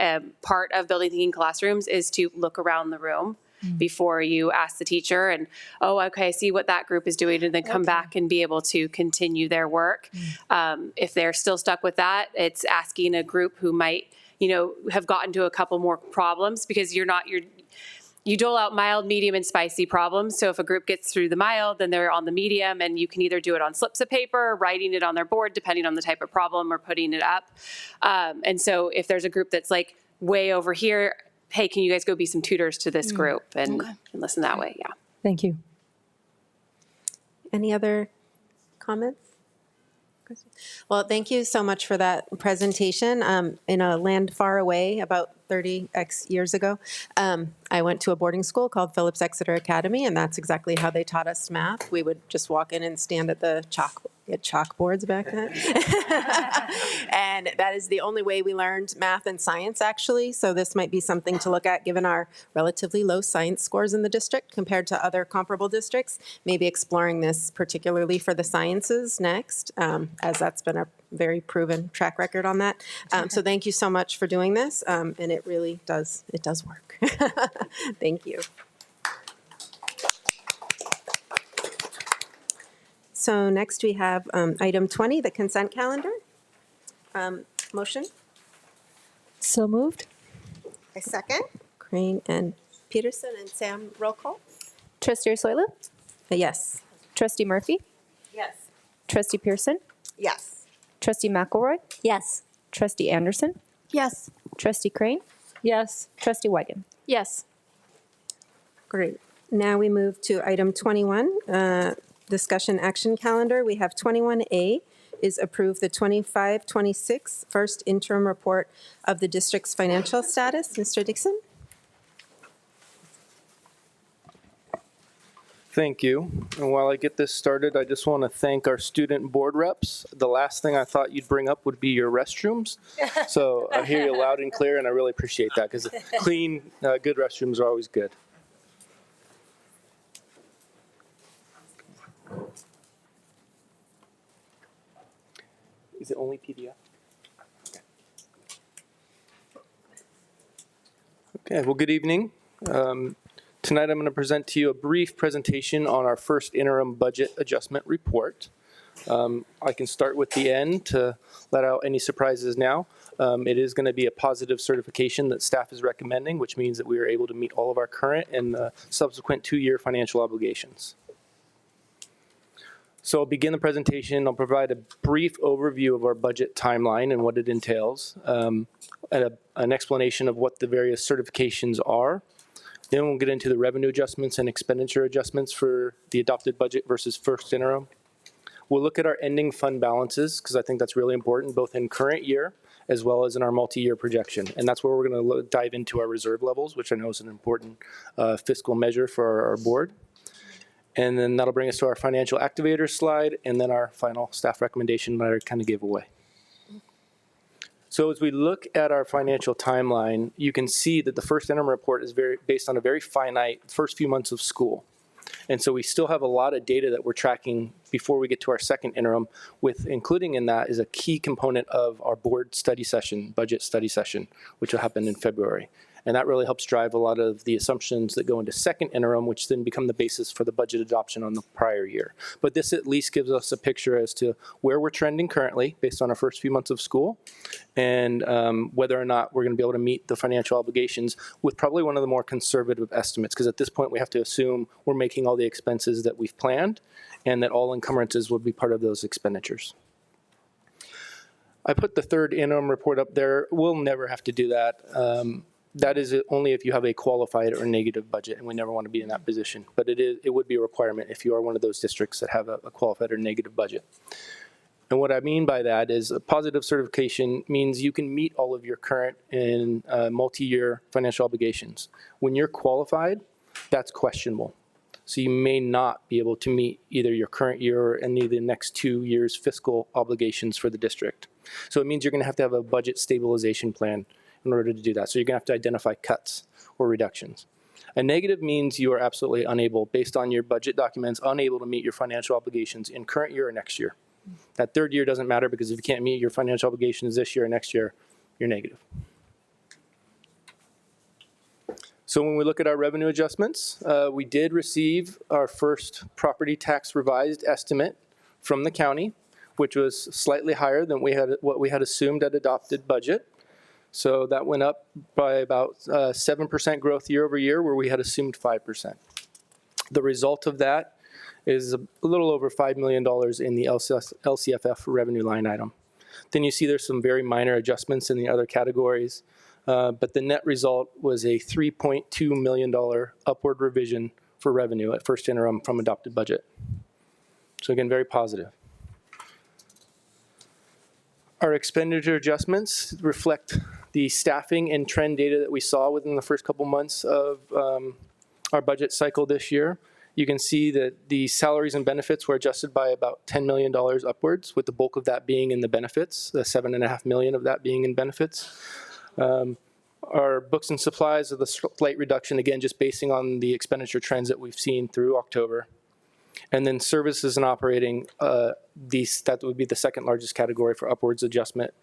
part of building thinking classrooms is to look around the room before you ask the teacher and, oh, okay, I see what that group is doing, and then come back and be able to continue their work. If they're still stuck with that, it's asking a group who might, have gotten to a couple more problems, because you dole out mild, medium, and spicy problems. So if a group gets through the mild, then they're on the medium, and you can either do it on slips of paper, writing it on their board, depending on the type of problem, or putting it up. And so if there's a group that's like way over here, hey, can you guys go be some tutors to this group and listen that way? Yeah. Thank you. Any other comments? Well, thank you so much for that presentation. In a land far away, about 30x years ago, I went to a boarding school called Phillips Exeter Academy, and that's exactly how they taught us math. We would just walk in and stand at the chalkboards back then. And that is the only way we learned math and science, actually. So this might be something to look at, given our relatively low science scores in the district compared to other comparable districts. Maybe exploring this particularly for the sciences next, as that's been a very proven track record on that. So thank you so much for doing this, and it really does work. Thank you. So next we have item 20, the consent calendar. Motion? So moved. I second. Crane and Peterson, and Sam, roll call. Trustee Ursulou? Yes. Trustee Murphy? Yes. Trustee Pearson? Yes. Trustee McElroy? Yes. Trustee Anderson? Yes. Trustee Crane? Yes. Trustee Wiegand? Yes. Great. Now we move to item 21, discussion action calendar. We have 21A is approve the 25-26 first interim report of the district's financial status. Mr. Dixon? Thank you. And while I get this started, I just want to thank our student board reps. The last thing I thought you'd bring up would be your restrooms. So I hear you loud and clear, and I really appreciate that, because clean, good restrooms are always good. Is it only PDF? Okay, well, good evening. Tonight I'm going to present to you a brief presentation on our first interim budget adjustment report. I can start with the end to let out any surprises now. It is going to be a positive certification that staff is recommending, which means that we are able to meet all of our current and subsequent 2-year financial obligations. So I'll begin the presentation. I'll provide a brief overview of our budget timeline and what it entails, and an explanation of what the various certifications are. Then we'll get into the revenue adjustments and expenditure adjustments for the adopted budget versus first interim. We'll look at our ending fund balances, because I think that's really important, both in current year as well as in our multi-year projection. And that's where we're going to dive into our reserve levels, which I know is an important fiscal measure for our board. And then that'll bring us to our financial activator slide, and then our final staff recommendation that I kind of gave away. So as we look at our financial timeline, you can see that the first interim report is based on a very finite first few months of school. And so we still have a lot of data that we're tracking before we get to our second interim, with including in that is a key component of our board study session, budget study session, which will happen in February. And that really helps drive a lot of the assumptions that go into second interim, which then become the basis for the budget adoption on the prior year. But this at least gives us a picture as to where we're trending currently based on our first few months of school, and whether or not we're going to be able to meet the financial obligations with probably one of the more conservative estimates, because at this point we have to assume we're making all the expenses that we've planned and that all encumbrances would be part of those expenditures. I put the third interim report up there. We'll never have to do that. That is only if you have a qualified or negative budget, and we never want to be in that position. But it would be a requirement if you are one of those districts that have a qualified or negative budget. And what I mean by that is a positive certification means you can meet all of your current and multi-year financial obligations. When you're qualified, that's questionable. So you may not be able to meet either your current year or any of the next 2 years' fiscal obligations for the district. So it means you're going to have a budget stabilization plan in order to do that. So you're going to have to identify cuts or reductions. A negative means you are absolutely unable, based on your budget documents, unable to meet your financial obligations in current year or next year. That third year doesn't matter, because if you can't meet your financial obligations this year or next year, you're negative. So when we look at our revenue adjustments, we did receive our first property tax revised estimate from the county, which was slightly higher than what we had assumed at adopted budget. So that went up by about 7% growth year over year, where we had assumed 5%. The result of that is a little over $5 million in the LCFF revenue line item. Then you see there's some very minor adjustments in the other categories, but the net result was a $3.2 million upward revision for revenue at first interim from adopted budget. So again, very positive. Our expenditure adjustments reflect the staffing and trend data that we saw within the first couple months of our budget cycle this year. You can see that the salaries and benefits were adjusted by about $10 million upwards, with the bulk of that being in the benefits, the $7.5 million of that being in benefits. Our books and supplies are the slight reduction, again, just basing on the expenditure trends that we've seen through October. And then services and operating, that would be the second largest category for upwards adjustment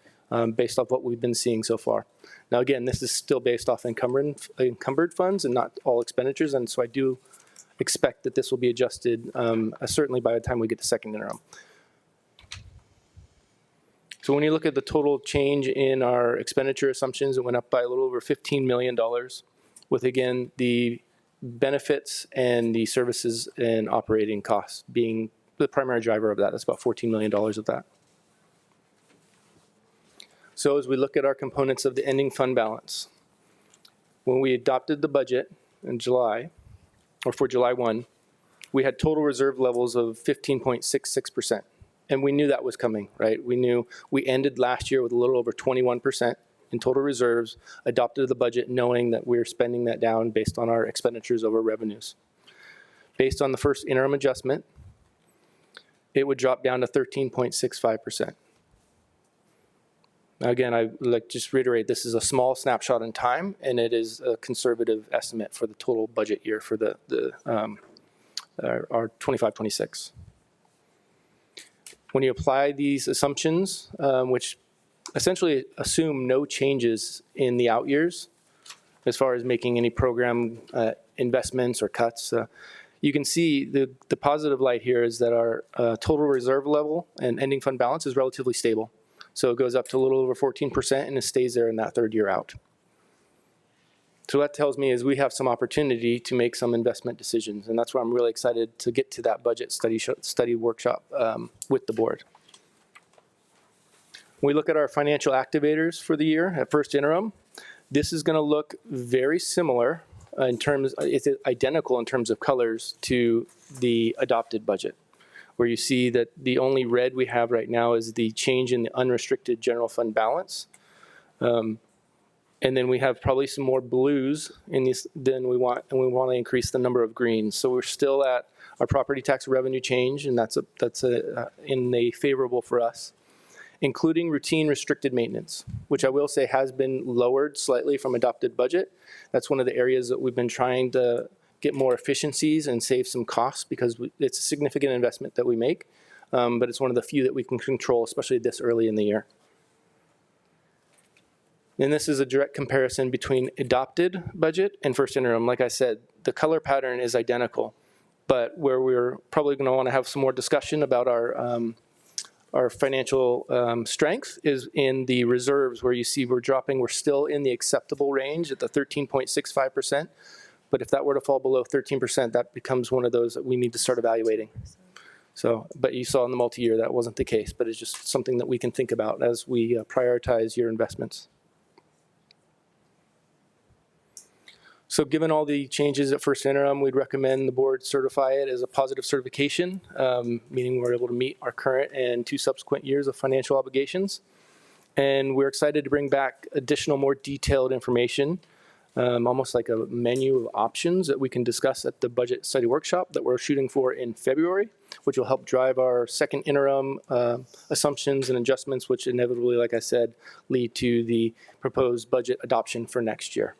based off what we've been seeing so far. Now, again, this is still based off encumbered funds and not all expenditures, and so I do expect that this will be adjusted certainly by the time we get to second interim. So when you look at the total change in our expenditure assumptions, it went up by a little over $15 million, with, again, the benefits and the services and operating costs being the primary driver of that. That's about $14 million of that. So as we look at our components of the ending fund balance, when we adopted the budget in July, or for July 1, we had total reserve levels of 15.66%. And we knew that was coming, right? We knew we ended last year with a little over 21% in total reserves, adopted the budget knowing that we were spending that down based on our expenditures over revenues. Based on the first interim adjustment, it would drop down to 13.65%. Now again, I like just reiterate, this is a small snapshot in time, and it is a conservative estimate for the total budget year for our 25-26. When you apply these assumptions, which essentially assume no changes in the out years as far as making any program investments or cuts, you can see the positive light here is that our total reserve level and ending fund balance is relatively stable. So it goes up to a little over 14% and it stays there in that third year out. So what that tells me is we have some opportunity to make some investment decisions, and that's why I'm really excited to get to that budget study workshop with the board. When we look at our financial activators for the year at first interim, this is going to look very similar in terms, it's identical in terms of colors to the adopted budget, where you see that the only red we have right now is the change in the unrestricted general fund balance. And then we have probably some more blues in these than we want, and we want to increase the number of greens. So we're still at our property tax revenue change, and that's in a favorable for us, including routine restricted maintenance, which I will say has been lowered slightly from adopted budget. That's one of the areas that we've been trying to get more efficiencies and save some costs because it's a significant investment that we make, but it's one of the few that we can control, especially this early in the year. And this is a direct comparison between adopted budget and first interim. Like I said, the color pattern is identical, but where we're probably going to want to have some more discussion about our financial strength is in the reserves, where you see we're still in the acceptable range at the 13.65%. But if that were to fall below 13%, that becomes one of those that we need to start evaluating. So, but you saw in the multi-year that wasn't the case, but it's just something that we can think about as we prioritize your investments. So given all the changes at first interim, we'd recommend the board certify it as a positive certification, meaning we're able to meet our current and 2 subsequent years of financial obligations. And we're excited to bring back additional, more detailed information, almost like a menu of options that we can discuss at the budget study workshop that we're shooting for in February, which will help drive our second interim assumptions and adjustments, which inevitably, like I said, lead to the proposed budget adoption for next year.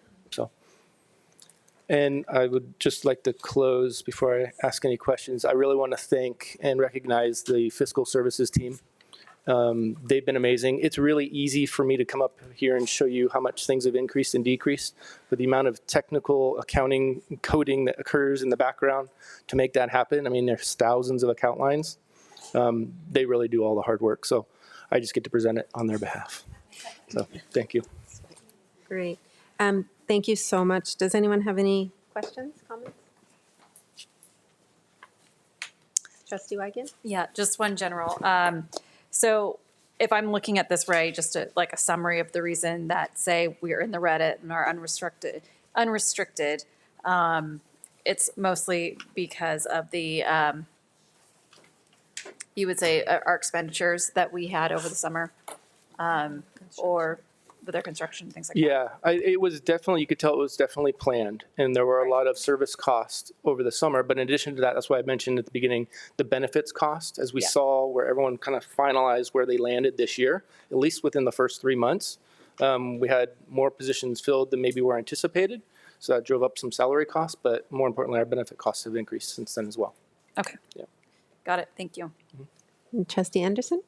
And I would just like to close before I ask any questions. I really want to thank and recognize the fiscal services team. They've been amazing. It's really easy for me to come up here and show you how much things have increased and decreased, but the amount of technical accounting coding that occurs in the background to make that happen, I mean, there's thousands of account lines. They really do all the hard work. So I just get to present it on their behalf. So thank you. Great. Thank you so much. Does anyone have any questions, comments? Trustee Wygant? Yeah, just one general. So if I'm looking at this right, just like a summary of the reason that, say, we are in the Reddit and are unrestricted, it's mostly because of the, you would say, our expenditures that we had over the summer, or with our construction, things like that. Yeah, it was definitely, you could tell it was definitely planned. And there were a lot of service costs over the summer. But in addition to that, that's why I mentioned at the beginning, the benefits cost, as we saw where everyone kind of finalized where they landed this year, at least within the first 3 months. We had more positions filled than maybe were anticipated. So that drove up some salary costs. But more importantly, our benefit costs have increased since then as well. Okay. Yeah. Got it. Thank you. Trustee Anderson?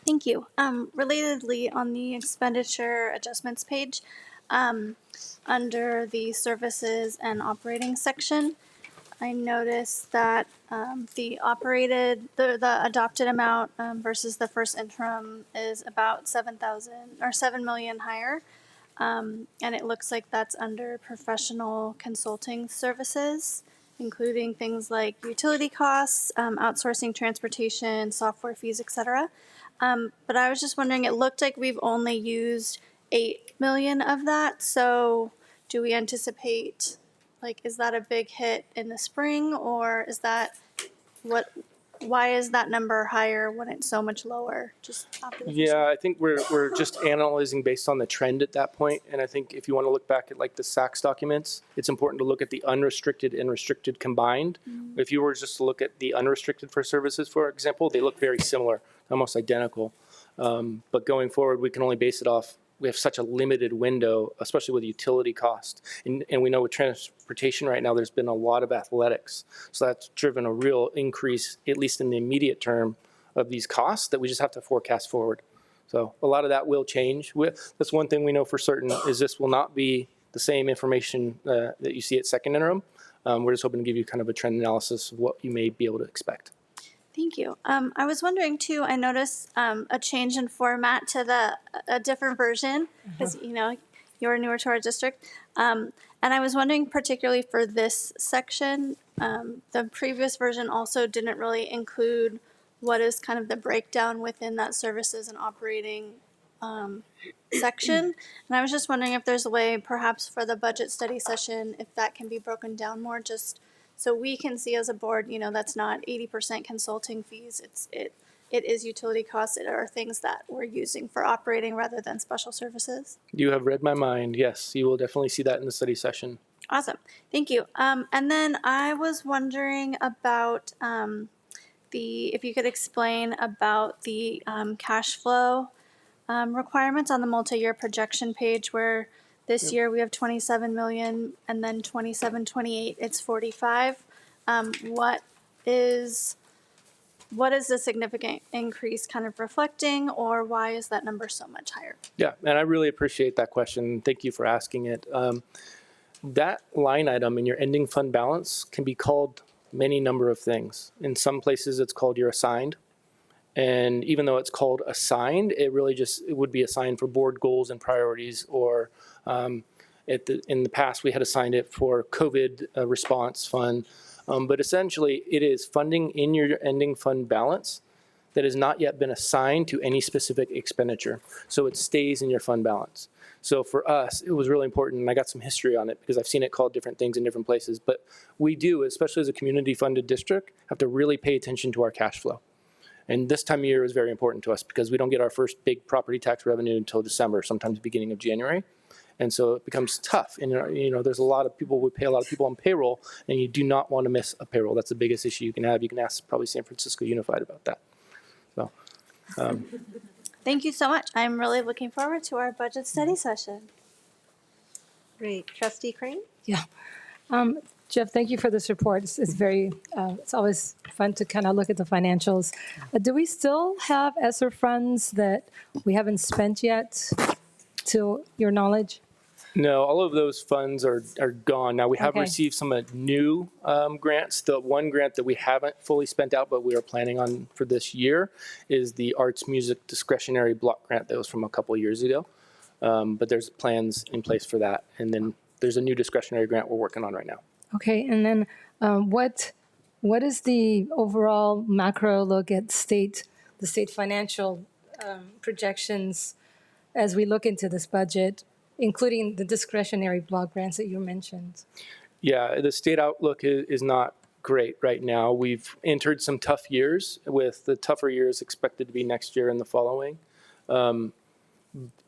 Thank you. Relatedly, on the expenditure adjustments page, under the services and operating section, I noticed that the adopted amount versus the first interim is about 7,000 or 7 million higher. And it looks like that's under professional consulting services, including things like utility costs, outsourcing transportation, software fees, etc. But I was just wondering, it looked like we've only used 8 million of that. So do we anticipate, like, is that a big hit in the spring, or is that why is that number higher when it's so much lower just after the Yeah, I think we're just analyzing based on the trend at that point. And I think if you want to look back at like the SACS documents, it's important to look at the unrestricted and restricted combined. Mm-hmm. If you were just to look at the unrestricted for services, for example, they look very similar, almost identical. But going forward, we can only base it off, we have such a limited window, especially with utility cost. And we know with transportation right now, there's been a lot of athletics. So that's driven a real increase, at least in the immediate term, of these costs that we just have to forecast forward. So a lot of that will change. That's one thing we know for certain is this will not be the same information that you see at second interim. We're just hoping to give you kind of a trend analysis of what you may be able to expect. Thank you. I was wondering too, I noticed a change in format to a different version, because you're newer to our district. And I was wondering particularly for this section, the previous version also didn't really include what is kind of the breakdown within that services and operating section. And I was just wondering if there's a way perhaps for the budget study session, if that can be broken down more, just so we can see as a board, that's not 80% consulting fees. It is utility costs. It are things that we're using for operating rather than special services. You have read my mind. Yes, you will definitely see that in the study session. Awesome. Thank you. And then I was wondering about if you could explain about the cash flow requirements on the multi-year projection page, where this year we have 27 million and then 27, 28, it's 45. What is the significant increase kind of reflecting, or why is that number so much higher? Yeah, and I really appreciate that question. Thank you for asking it. That line item in your ending fund balance can be called many number of things. In some places it's called your assigned. And even though it's called assigned, it really it would be assigned for board goals and priorities, or in the past we had assigned it for COVID response fund. But essentially it is funding in your ending fund balance that has not yet been assigned to any specific expenditure. So it stays in your fund balance. So for us, it was really important, and I got some history on it because I've seen it called different things in different places. But we do, especially as a community funded district, have to really pay attention to our cash flow. And this time of year is very important to us because we don't get our first big property tax revenue until December, sometimes beginning of January. And so it becomes tough. And there's a lot of people, we pay a lot of people on payroll, and you do not want to miss a payroll. That's the biggest issue you can have. You can ask probably San Francisco Unified about that. So, Thank you so much. I'm really looking forward to our budget study session. Great. Trustee Crane? Yeah. Jeff, thank you for this report. It's very, it's always fun to kind of look at the financials. Do we still have ESSER funds that we haven't spent yet, to your knowledge? No, all of those funds are gone. Now, we have received some new grants. The one grant that we haven't fully spent out, but we are planning on for this year, is the Arts Music Discretionary Block Grant that was from a couple of years ago. But there's plans in place for that. And then there's a new discretionary grant we're working on right now. Okay, and then what is the overall macro look at the state financial projections as we look into this budget, including the discretionary block grants that you mentioned? Yeah, the state outlook is not great right now. We've entered some tough years, with the tougher years expected to be next year and the following.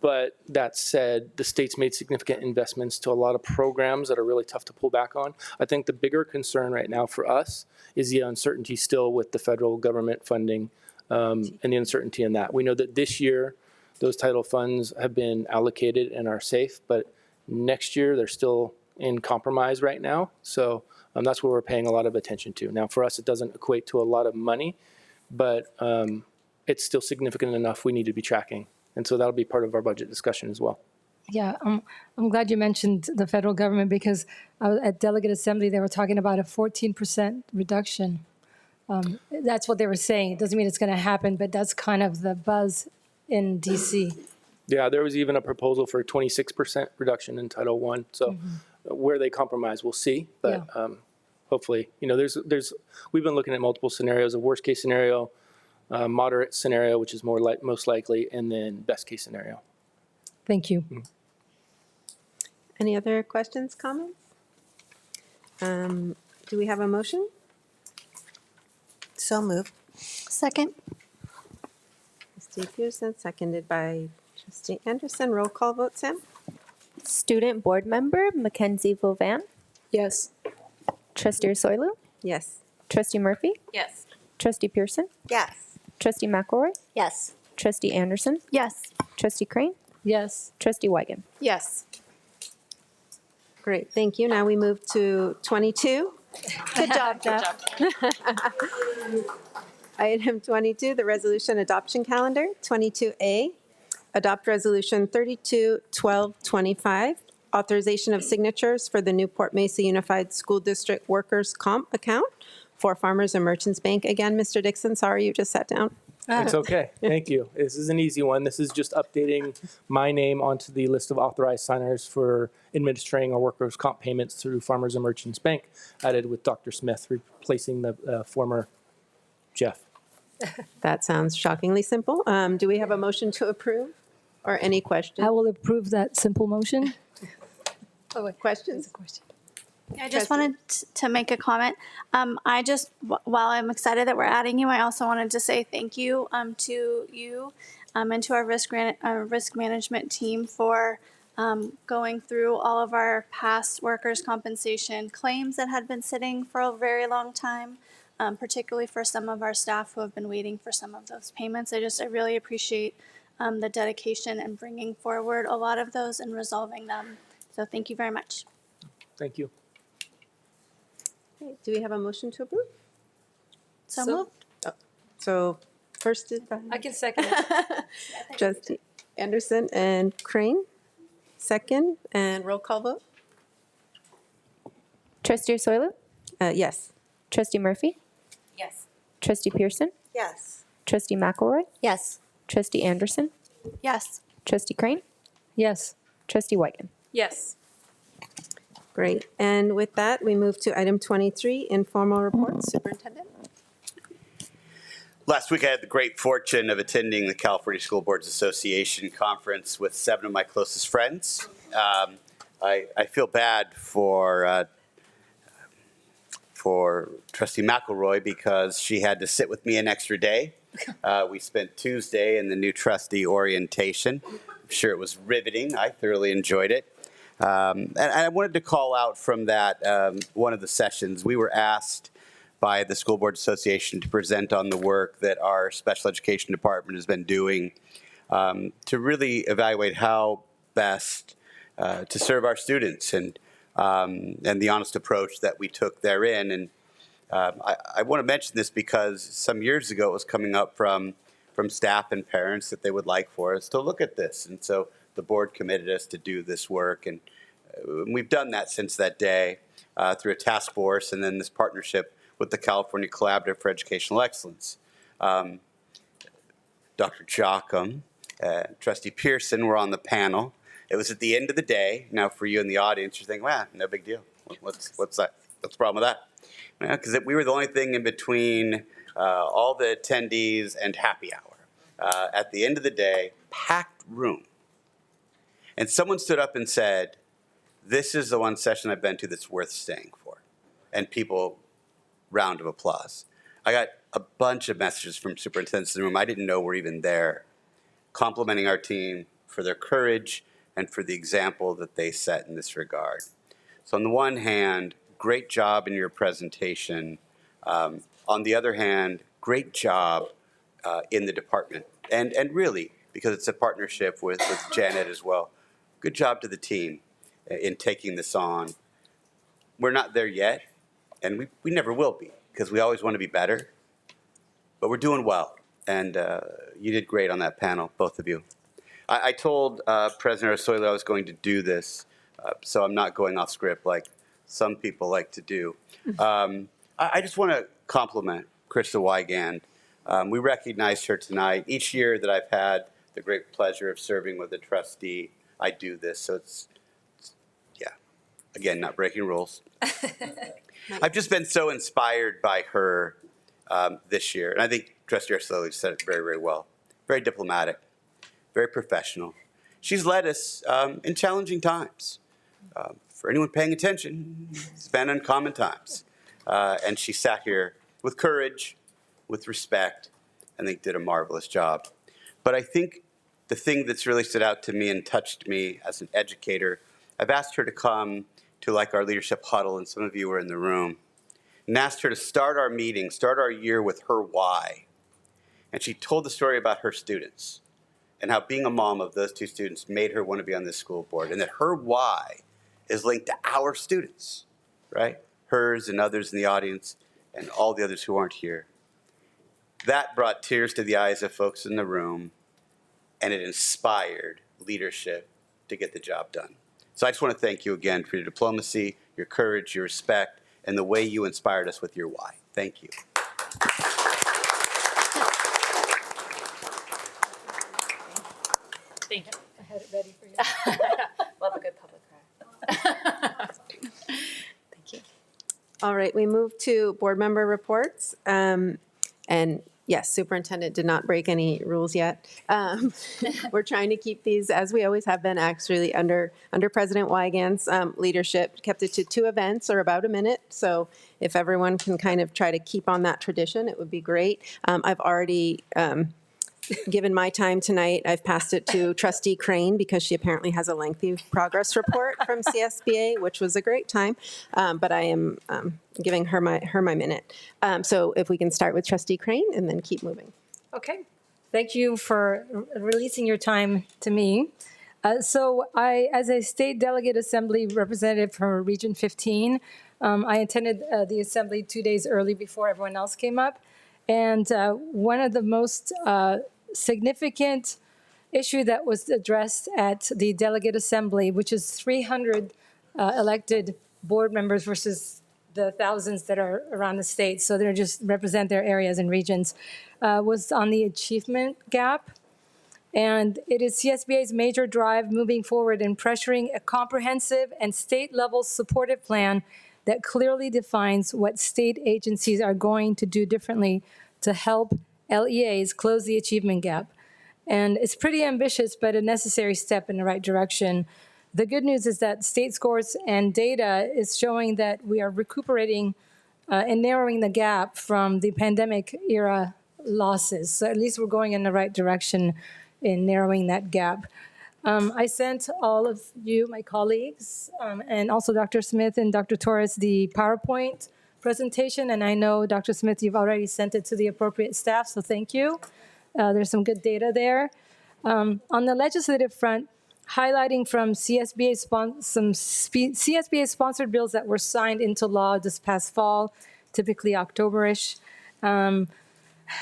But that said, the state's made significant investments to a lot of programs that are really tough to pull back on. I think the bigger concern right now for us is the uncertainty still with the federal government funding and the uncertainty in that. We know that this year those title funds have been allocated and are safe, but next year they're still in compromise right now. So that's what we're paying a lot of attention to. Now, for us, it doesn't equate to a lot of money, but it's still significant enough we need to be tracking. And so that'll be part of our budget discussion as well. Yeah, I'm glad you mentioned the federal government, because at Delegate Assembly, they were talking about a 14% reduction. That's what they were saying. It doesn't mean it's going to happen, but that's kind of the buzz in DC. Yeah, there was even a proposal for a 26% reduction in Title I. So where they compromise, we'll see. But hopefully, we've been looking at multiple scenarios: a worst case scenario, moderate scenario, which is most likely, and then best case scenario. Thank you. Any other questions, comments? Do we have a motion? So moved. Second. Trustee Pearson, seconded by Trustee Anderson. Roll call vote, Sam? Student Board Member Mackenzie Vilvan, Yes. Trustee Soilu, Yes. Trustee Murphy, Yes. Trustee Pearson, Yes. Trustee McElroy, Yes. Trustee Anderson, Yes. Trustee Crane, Yes. Trustee Weigand. Yes. Great, thank you. Now we move to 22. Good job, Jeff. Item 22, the resolution adoption calendar. 22A, adopt resolution 321225, authorization of signatures for the Newport-Mesa Unified School District Workers' Comp account for Farmers and Merchants Bank. Again, Mr. Dixon, sorry you just sat down. It's okay. Thank you. This is an easy one. This is just updating my name onto the list of authorized signers for administering our workers' comp payments through Farmers and Merchants Bank, added with Dr. Smith, replacing the former Jeff. That sounds shockingly simple. Do we have a motion to approve or any questions? I will approve that simple motion. Questions? I just wanted to make a comment. While I'm excited that we're adding you, I also wanted to say thank you to you and to our risk management team for going through all of our past workers' compensation claims that had been sitting for a very long time, particularly for some of our staff who have been waiting for some of those payments. I really appreciate the dedication and bringing forward a lot of those and resolving them. So thank you very much. Thank you. Okay, do we have a motion to approve? So moved. So first is by I can second it. Trustee Anderson and Crane. Second, and roll call vote? Trustee Soilu, Yes. Trustee Murphy, Yes. Trustee Pearson, Yes. Trustee McElroy, Yes. Trustee Anderson, Yes. Trustee Crane, Yes. Trustee Weigand. Yes. Great. And with that, we move to item 23, informal reports. Superintendent? Last week, I had the great fortune of attending the California School Boards Association conference with 7 of my closest friends. I feel bad for Trustee McElroy because she had to sit with me an extra day. We spent Tuesday in the new trustee orientation. I'm sure it was riveting. I thoroughly enjoyed it. And I wanted to call out from that one of the sessions. We were asked by the School Board Association to present on the work that our special education department has been doing to really evaluate how best to serve our students and the honest approach that we took therein. And I want to mention this because some years ago it was coming up from staff and parents that they would like for us to look at this. And so the board committed us to do this work. And we've done that since that day through a task force and then this partnership with the California Collaborative for Educational Excellence. Dr. Jocham, Trustee Pearson were on the panel. It was at the end of the day. Now, for you in the audience, you're thinking, "Wow, no big deal. What's that? What's the problem with that?" Because we were the only thing in between all the attendees and happy hour. At the end of the day, packed room. And someone stood up and said, "This is the one session I've been to that's worth staying for." And people, round of applause. I got a bunch of messages from superintendents in the room I didn't know were even there, complimenting our team for their courage and for the example that they set in this regard. So on the one hand, great job in your presentation. On the other hand, great job in the department. And really, because it's a partnership with Janet as well, good job to the team in taking this on. We're not there yet, and we never will be, because we always want to be better. But we're doing well, and you did great on that panel, both of you. I told President Osoilo I was going to do this, so I'm not going off script like some people like to do. I just want to compliment Krista Wygand. We recognized her tonight. Each year that I've had the great pleasure of serving with a trustee, I do this, so it's yeah, again, not breaking rules. I've just been so inspired by her this year, and I think Trustee Osoilo said it very, very well. Very diplomatic, very professional. She's led us in challenging times. For anyone paying attention, it's been uncommon times. And she sat here with courage, with respect, and I think did a marvelous job. But I think the thing that's really stood out to me and touched me as an educator, I've asked her to come to like our leadership huddle, and some of you were in the room, and asked her to start our meeting, start our year with her why. And she told the story about her students and how being a mom of those two students made her want to be on this school board, and that her why is linked to our students, right? Hers and others in the audience and all the others who aren't here. That brought tears to the eyes of folks in the room, and it inspired leadership to get the job done. So I just want to thank you again for your diplomacy, your courage, your respect, and the way you inspired us with your why. Thank you. Thank you. I had it ready for you. Love a good public cry. Thank you. All right, we move to board member reports. And yes, superintendent did not break any rules yet. We're trying to keep these, as we always have been, actually under President Wygand's leadership, kept it to 2 events or about a minute. So if everyone can kind of try to keep on that tradition, it would be great. I've already given my time tonight. I've passed it to Trustee Crane because she apparently has a lengthy progress report from CSBA, which was a great time. But I am giving her my minute. So if we can start with Trustee Crane and then keep moving. Okay. Thank you for releasing your time to me. So I, as a state delegate assembly representative from Region 15, I attended the assembly 2 days early before everyone else came up. And one of the most significant issue that was addressed at the delegate assembly, which is 300 elected board members versus the thousands that are around the state, so they just represent their areas and regions, was on the achievement gap. And it is CSBA's major drive moving forward in pressuring a comprehensive and state-level supportive plan that clearly defines what state agencies are going to do differently to help LEAs close the achievement gap. And it's pretty ambitious, but a necessary step in the right direction. The good news is that state scores and data is showing that we are recuperating and narrowing the gap from the pandemic era losses. So at least we're going in the right direction in narrowing that gap. I sent all of you, my colleagues, and also Dr. Smith and Dr. Torres, the PowerPoint presentation, and I know, Dr. Smith, you've already sent it to the appropriate staff, so thank you. There's some good data there. On the legislative front, highlighting from CSBA-sponsored bills that were signed into law this past fall, typically October-ish.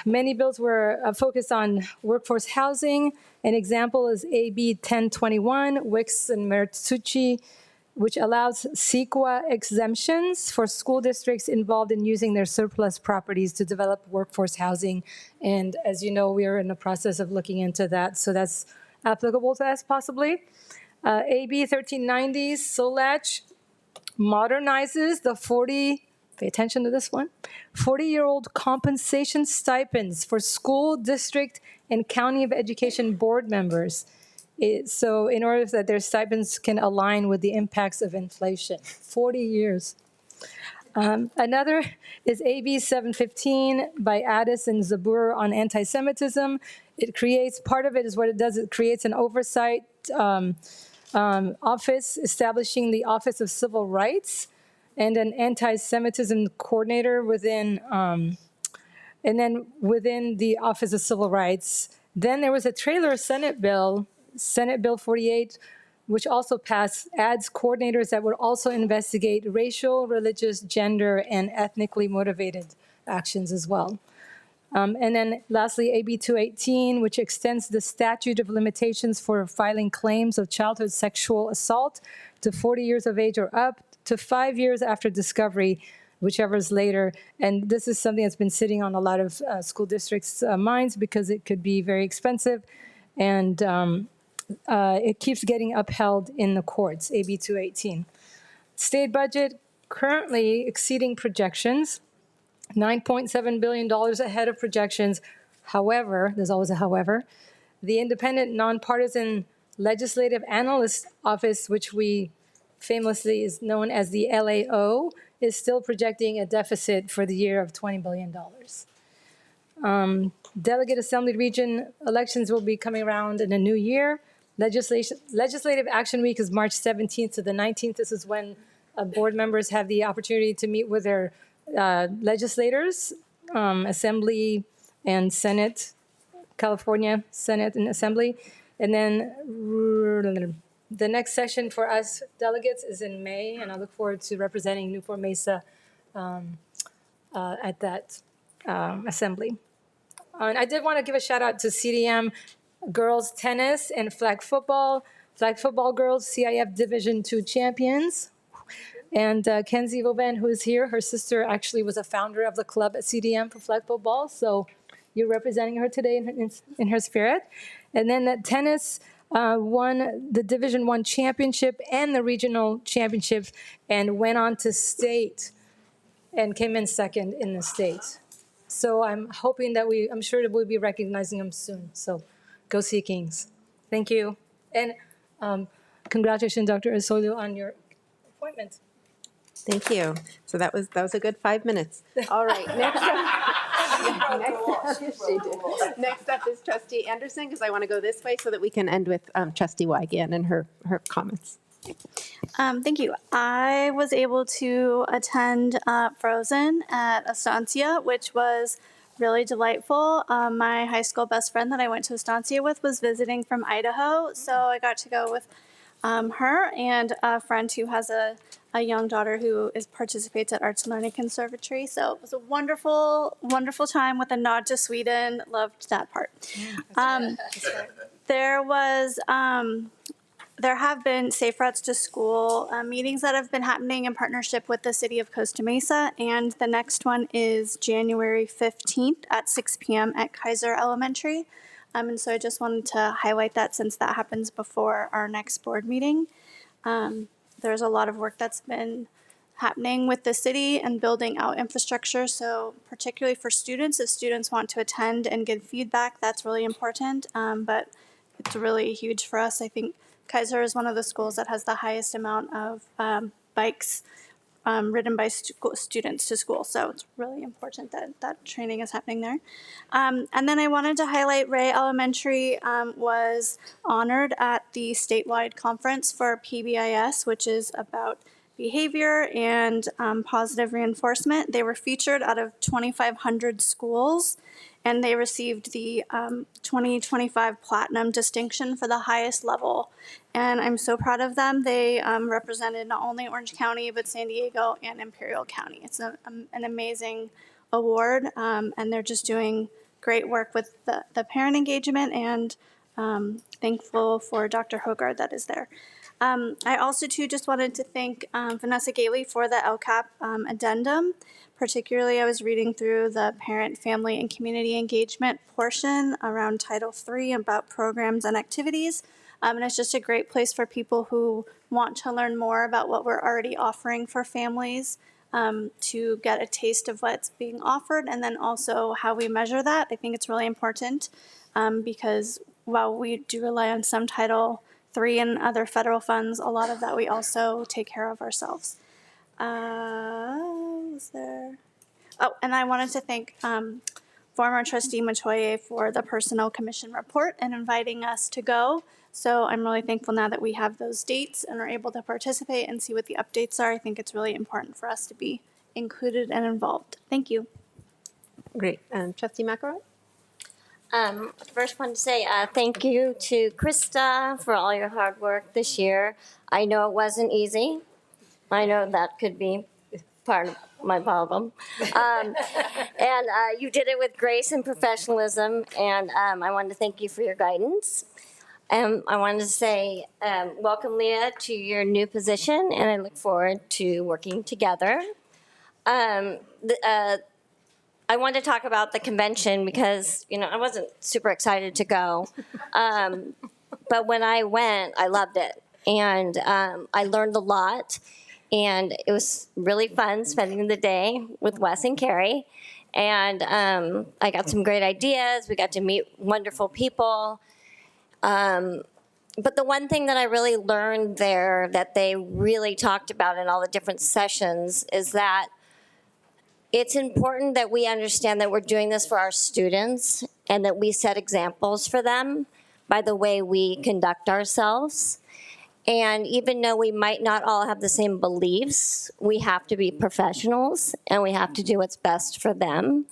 Many bills were focused on workforce housing. An example is AB 1021, Wicks and Mertsucci, which allows CEQA exemptions for school districts involved in using their surplus properties to develop workforce housing. And as you know, we are in the process of looking into that, so that's applicable to us possibly. AB 1390, SOLACH modernizes the pay attention to this one, 40-year-old compensation stipends for school, district, and county of education board members. So in order that their stipends can align with the impacts of inflation, 40 years. Another is AB 715 by Addis and Zabur on anti-Semitism. It creates, part of it is what it does, it creates an oversight office establishing the Office of Civil Rights and an anti-Semitism coordinator within, and then within the Office of Civil Rights. Then there was a trailer Senate Bill 48, which also passed, adds coordinators that would also investigate racial, religious, gender, and ethnically motivated actions as well. And then lastly, AB 218, which extends the statute of limitations for filing claims of childhood sexual assault to 40 years of age or up to 5 years after discovery, whichever is later. And this is something that's been sitting on a lot of school districts' minds because it could be very expensive. And it keeps getting upheld in the courts, AB 218. State budget currently exceeding projections, $9.7 billion ahead of projections. However, there's always a however, the Independent Nonpartisan Legislative Analyst Office, which we famously is known as the LAO, is still projecting a deficit for the year of $20 billion. Delegate Assembly region elections will be coming around in a new year. Legislative Action Week is March 17th to the 19th. This is when board members have the opportunity to meet with their legislators, Assembly and Senate, California Senate and Assembly. And then the next session for us delegates is in May, and I look forward to representing Newport-Mesa at that assembly. And I did want to give a shout out to CDM girls tennis and flag football. Flag football girls, CIF Division II champions. And Kenzie Vauban, who is here, her sister actually was a founder of the club at CDM for flag football. So you're representing her today in her spirit. And then that tennis won the Division I championship and the regional championships and went on to state and came in second in the state. So I'm hoping that I'm sure that we'll be recognizing them soon. So go Sea Kings. Thank you. And congratulations, Dr. Osolu, on your appointment. Thank you. So that was a good 5 minutes. All right, next up is Trustee Anderson, because I want to go this way so that we can end with Trustee Wygand and her comments. Thank you. I was able to attend Frozen at Estancia, which was really delightful. My high school best friend that I went to Estancia with was visiting from Idaho, so I got to go with her and a friend who has a young daughter who participates at Arts and Learning Conservatory. So it was a wonderful, wonderful time with a nod to Sweden. Loved that part. There have been Safe Routes to School meetings that have been happening in partnership with the City of Costa Mesa, and the next one is January 15th at 6 p.m. at Kaiser Elementary. And so I just wanted to highlight that since that happens before our next board meeting. There's a lot of work that's been happening with the city and building out infrastructure. So particularly for students, if students want to attend and give feedback, that's really important. But it's really huge for us. I think Kaiser is one of the schools that has the highest amount of bikes ridden by students to school. So it's really important that that training is happening there. And then I wanted to highlight Ray Elementary was honored at the statewide conference for PBIS, which is about behavior and positive reinforcement. They were featured out of 2,500 schools, and they received the 2025 Platinum distinction for the highest level. And I'm so proud of them. They represented not only Orange County, but San Diego and Imperial County. It's an amazing award, and they're just doing great work with the parent engagement, and thankful for Dr. Hogard that is there. I also, too, just wanted to thank Vanessa Gailey for the LCAP addendum. Particularly, I was reading through the parent, family, and community engagement portion around Title III about programs and activities. And it's just a great place for people who want to learn more about what we're already offering for families, to get a taste of what's being offered, and then also how we measure that. I think it's really important, because while we do rely on some Title III and other federal funds, a lot of that we also take care of ourselves. Was there? Oh, and I wanted to thank former trustee Matoye for the Personnel Commission report and inviting us to go. So I'm really thankful now that we have those dates and are able to participate and see what the updates are. I think it's really important for us to be included and involved. Thank you. Great. Trustee McElroy? First, want to say thank you to Krista for all your hard work this year. I know it wasn't easy. I know that could be part of my problem. And you did it with grace and professionalism, and I wanted to thank you for your guidance. I wanted to say welcome, Leah, to your new position, and I look forward to working together. I wanted to talk about the convention because, I wasn't super excited to go. But when I went, I loved it. And I learned a lot. And it was really fun spending the day with Wes and Carrie. And I got some great ideas. We got to meet wonderful people. But the one thing that I really learned there that they really talked about in all the different sessions is that it's important that we understand that we're doing this for our students and that we set examples for them by the way we conduct ourselves. And even though we might not all have the same beliefs, we have to be professionals and we have to do what's best for them.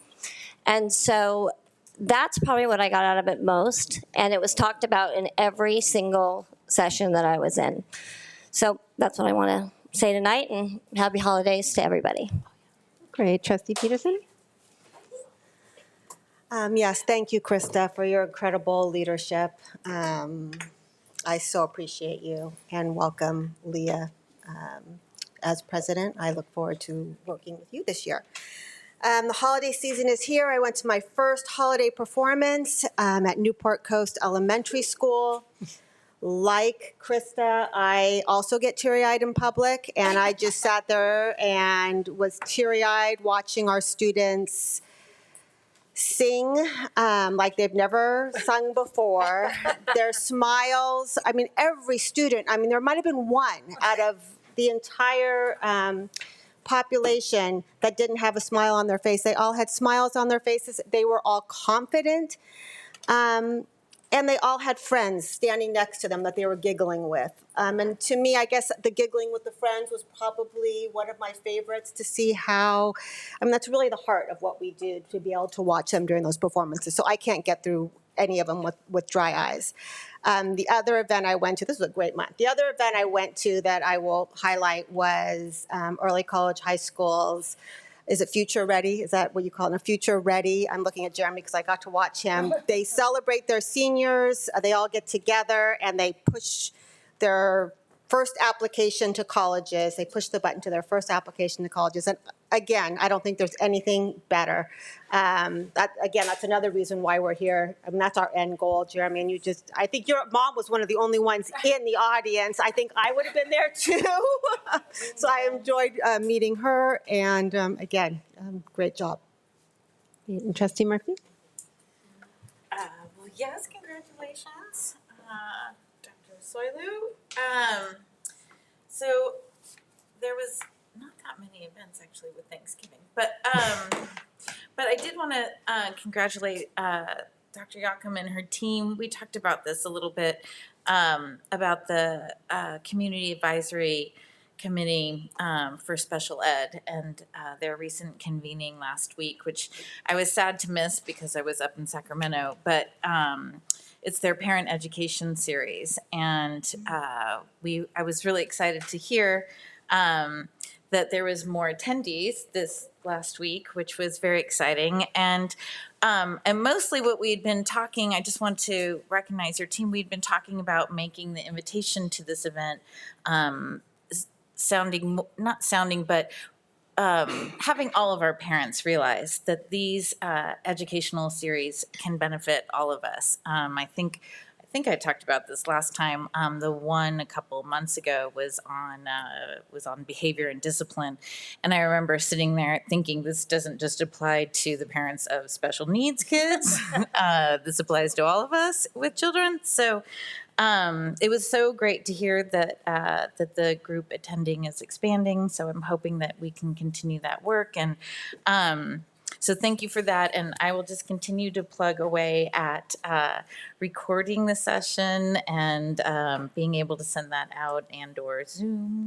And so that's probably what I got out of it most. And it was talked about in every single session that I was in. So that's what I want to say tonight, and happy holidays to everybody. Great. Trustee Peterson? Yes, thank you, Krista, for your incredible leadership. I so appreciate you, and welcome, Leah, as president. I look forward to working with you this year. The holiday season is here. I went to my first holiday performance at Newport Coast Elementary School. Like Krista, I also get teary-eyed in public, and I just sat there and was teary-eyed watching our students sing like they've never sung before. Their smiles, every student, there might have been one out of the entire population that didn't have a smile on their face. They all had smiles on their faces. They were all confident. And they all had friends standing next to them that they were giggling with. And to me, I guess the giggling with the friends was probably one of my favorites to see how, that's really the heart of what we do, to be able to watch them during those performances. So I can't get through any of them with dry eyes. The other event I went to, this was a great month. The other event I went to that I will highlight was early college high schools. Is it Future Ready? Is that what you call it? A Future Ready? I'm looking at Jeremy because I got to watch him. They celebrate their seniors. They all get together and they push their first application to colleges. They push the button to their first application to colleges. And again, I don't think there's anything better. That's another reason why we're here. That's our end goal, Jeremy. And I think your mom was one of the only ones in the audience. I think I would have been there too. So I enjoyed meeting her. And again, great job. And Trustee Murphy? Well, yes, congratulations, Dr. Soilu. So there was not that many events actually with Thanksgiving, but I did want to congratulate Dr. Yakum and her team. We talked about this a little bit about the Community Advisory Committee for Special Ed and their recent convening last week, which I was sad to miss because I was up in Sacramento, but it's their parent education series. And I was really excited to hear that there was more attendees this last week, which was very exciting. And mostly what we'd been talking, I just want to recognize your team, we'd been talking about making the invitation to this event having all of our parents realize that these educational series can benefit all of us. I think think I talked about this last time. The one a couple months ago was on behavior and discipline, and I remember sitting there thinking, this doesn't just apply to the parents of special needs kids. This applies to all of us with children. So it was so great to hear that that the group attending is expanding. So I'm hoping that we can continue that work, and so thank you for that. And I will just continue to plug away at recording the session and being able to send that out and/or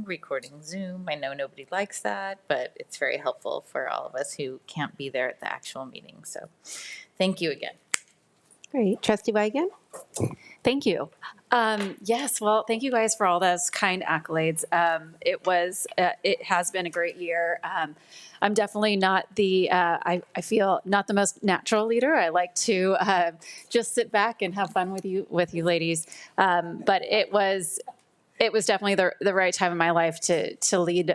recording Zoom. I know nobody likes that, but it's very helpful for all of us who can't be there at the actual meeting. So thank you again. Great. Trustee Weigand? Thank you. Yes, well, thank you guys for all those kind accolades. It has been a great year. I'm definitely not I feel not the most natural leader. I like to just sit back and have fun with you ladies. But it was definitely the right time in my life to lead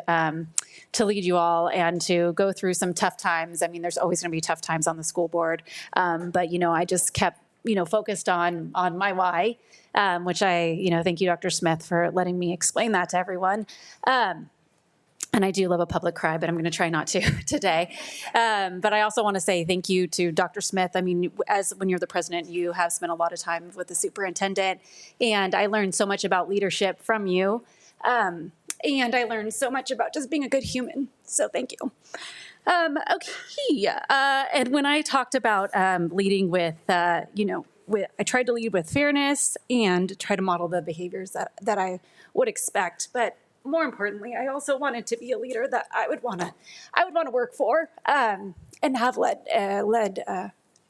you all and to go through some tough times. I mean, there's always going to be tough times on the school board, but I just kept focused on my why, which thank you, Dr. Smith, for letting me explain that to everyone. And I do love a public cry, but I'm going to try not to today. But I also want to say thank you to Dr. Smith. I mean, when you're the president, you have spent a lot of time with the superintendent, and I learned so much about leadership from you. And I learned so much about just being a good human. So thank you. Okay. And when I talked about leading with, I tried to lead with fairness and try to model the behaviors that I would expect. But more importantly, I also wanted to be a leader that I would want to work for and have led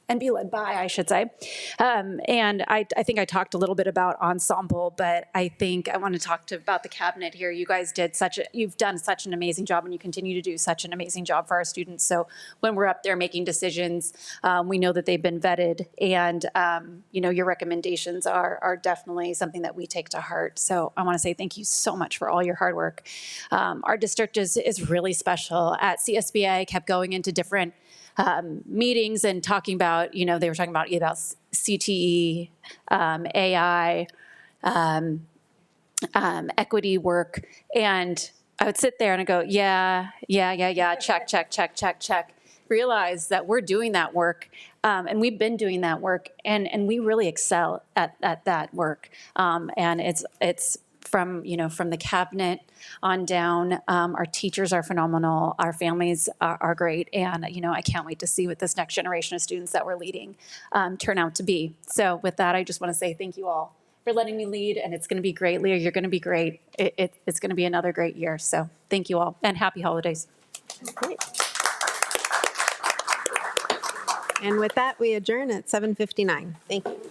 and be led by, I should say. And I think I talked a little bit about ensemble, but I think I want to talk about the cabinet here. You guys you've done such an amazing job, and you continue to do such an amazing job for our students. So when we're up there making decisions, we know that they've been vetted, and your recommendations are definitely something that we take to heart. So I want to say thank you so much for all your hard work. Our district is really special. At CSEA, I kept going into different meetings and talking about, they were talking about CTE, AI, equity work. And I would sit there and I go, yeah, check. Realize that we're doing that work, and we've been doing that work, and we really excel at that work. And it's from the cabinet on down. Our teachers are phenomenal. Our families are great. And, I can't wait to see what this next generation of students that we're leading turn out to be. So with that, I just want to say thank you all for letting me lead. And it's going to be great. Leah, you're going to be great. It's going to be another great year. So thank you all, and happy holidays. Great. And with that, we adjourn at 7:59. Thank you.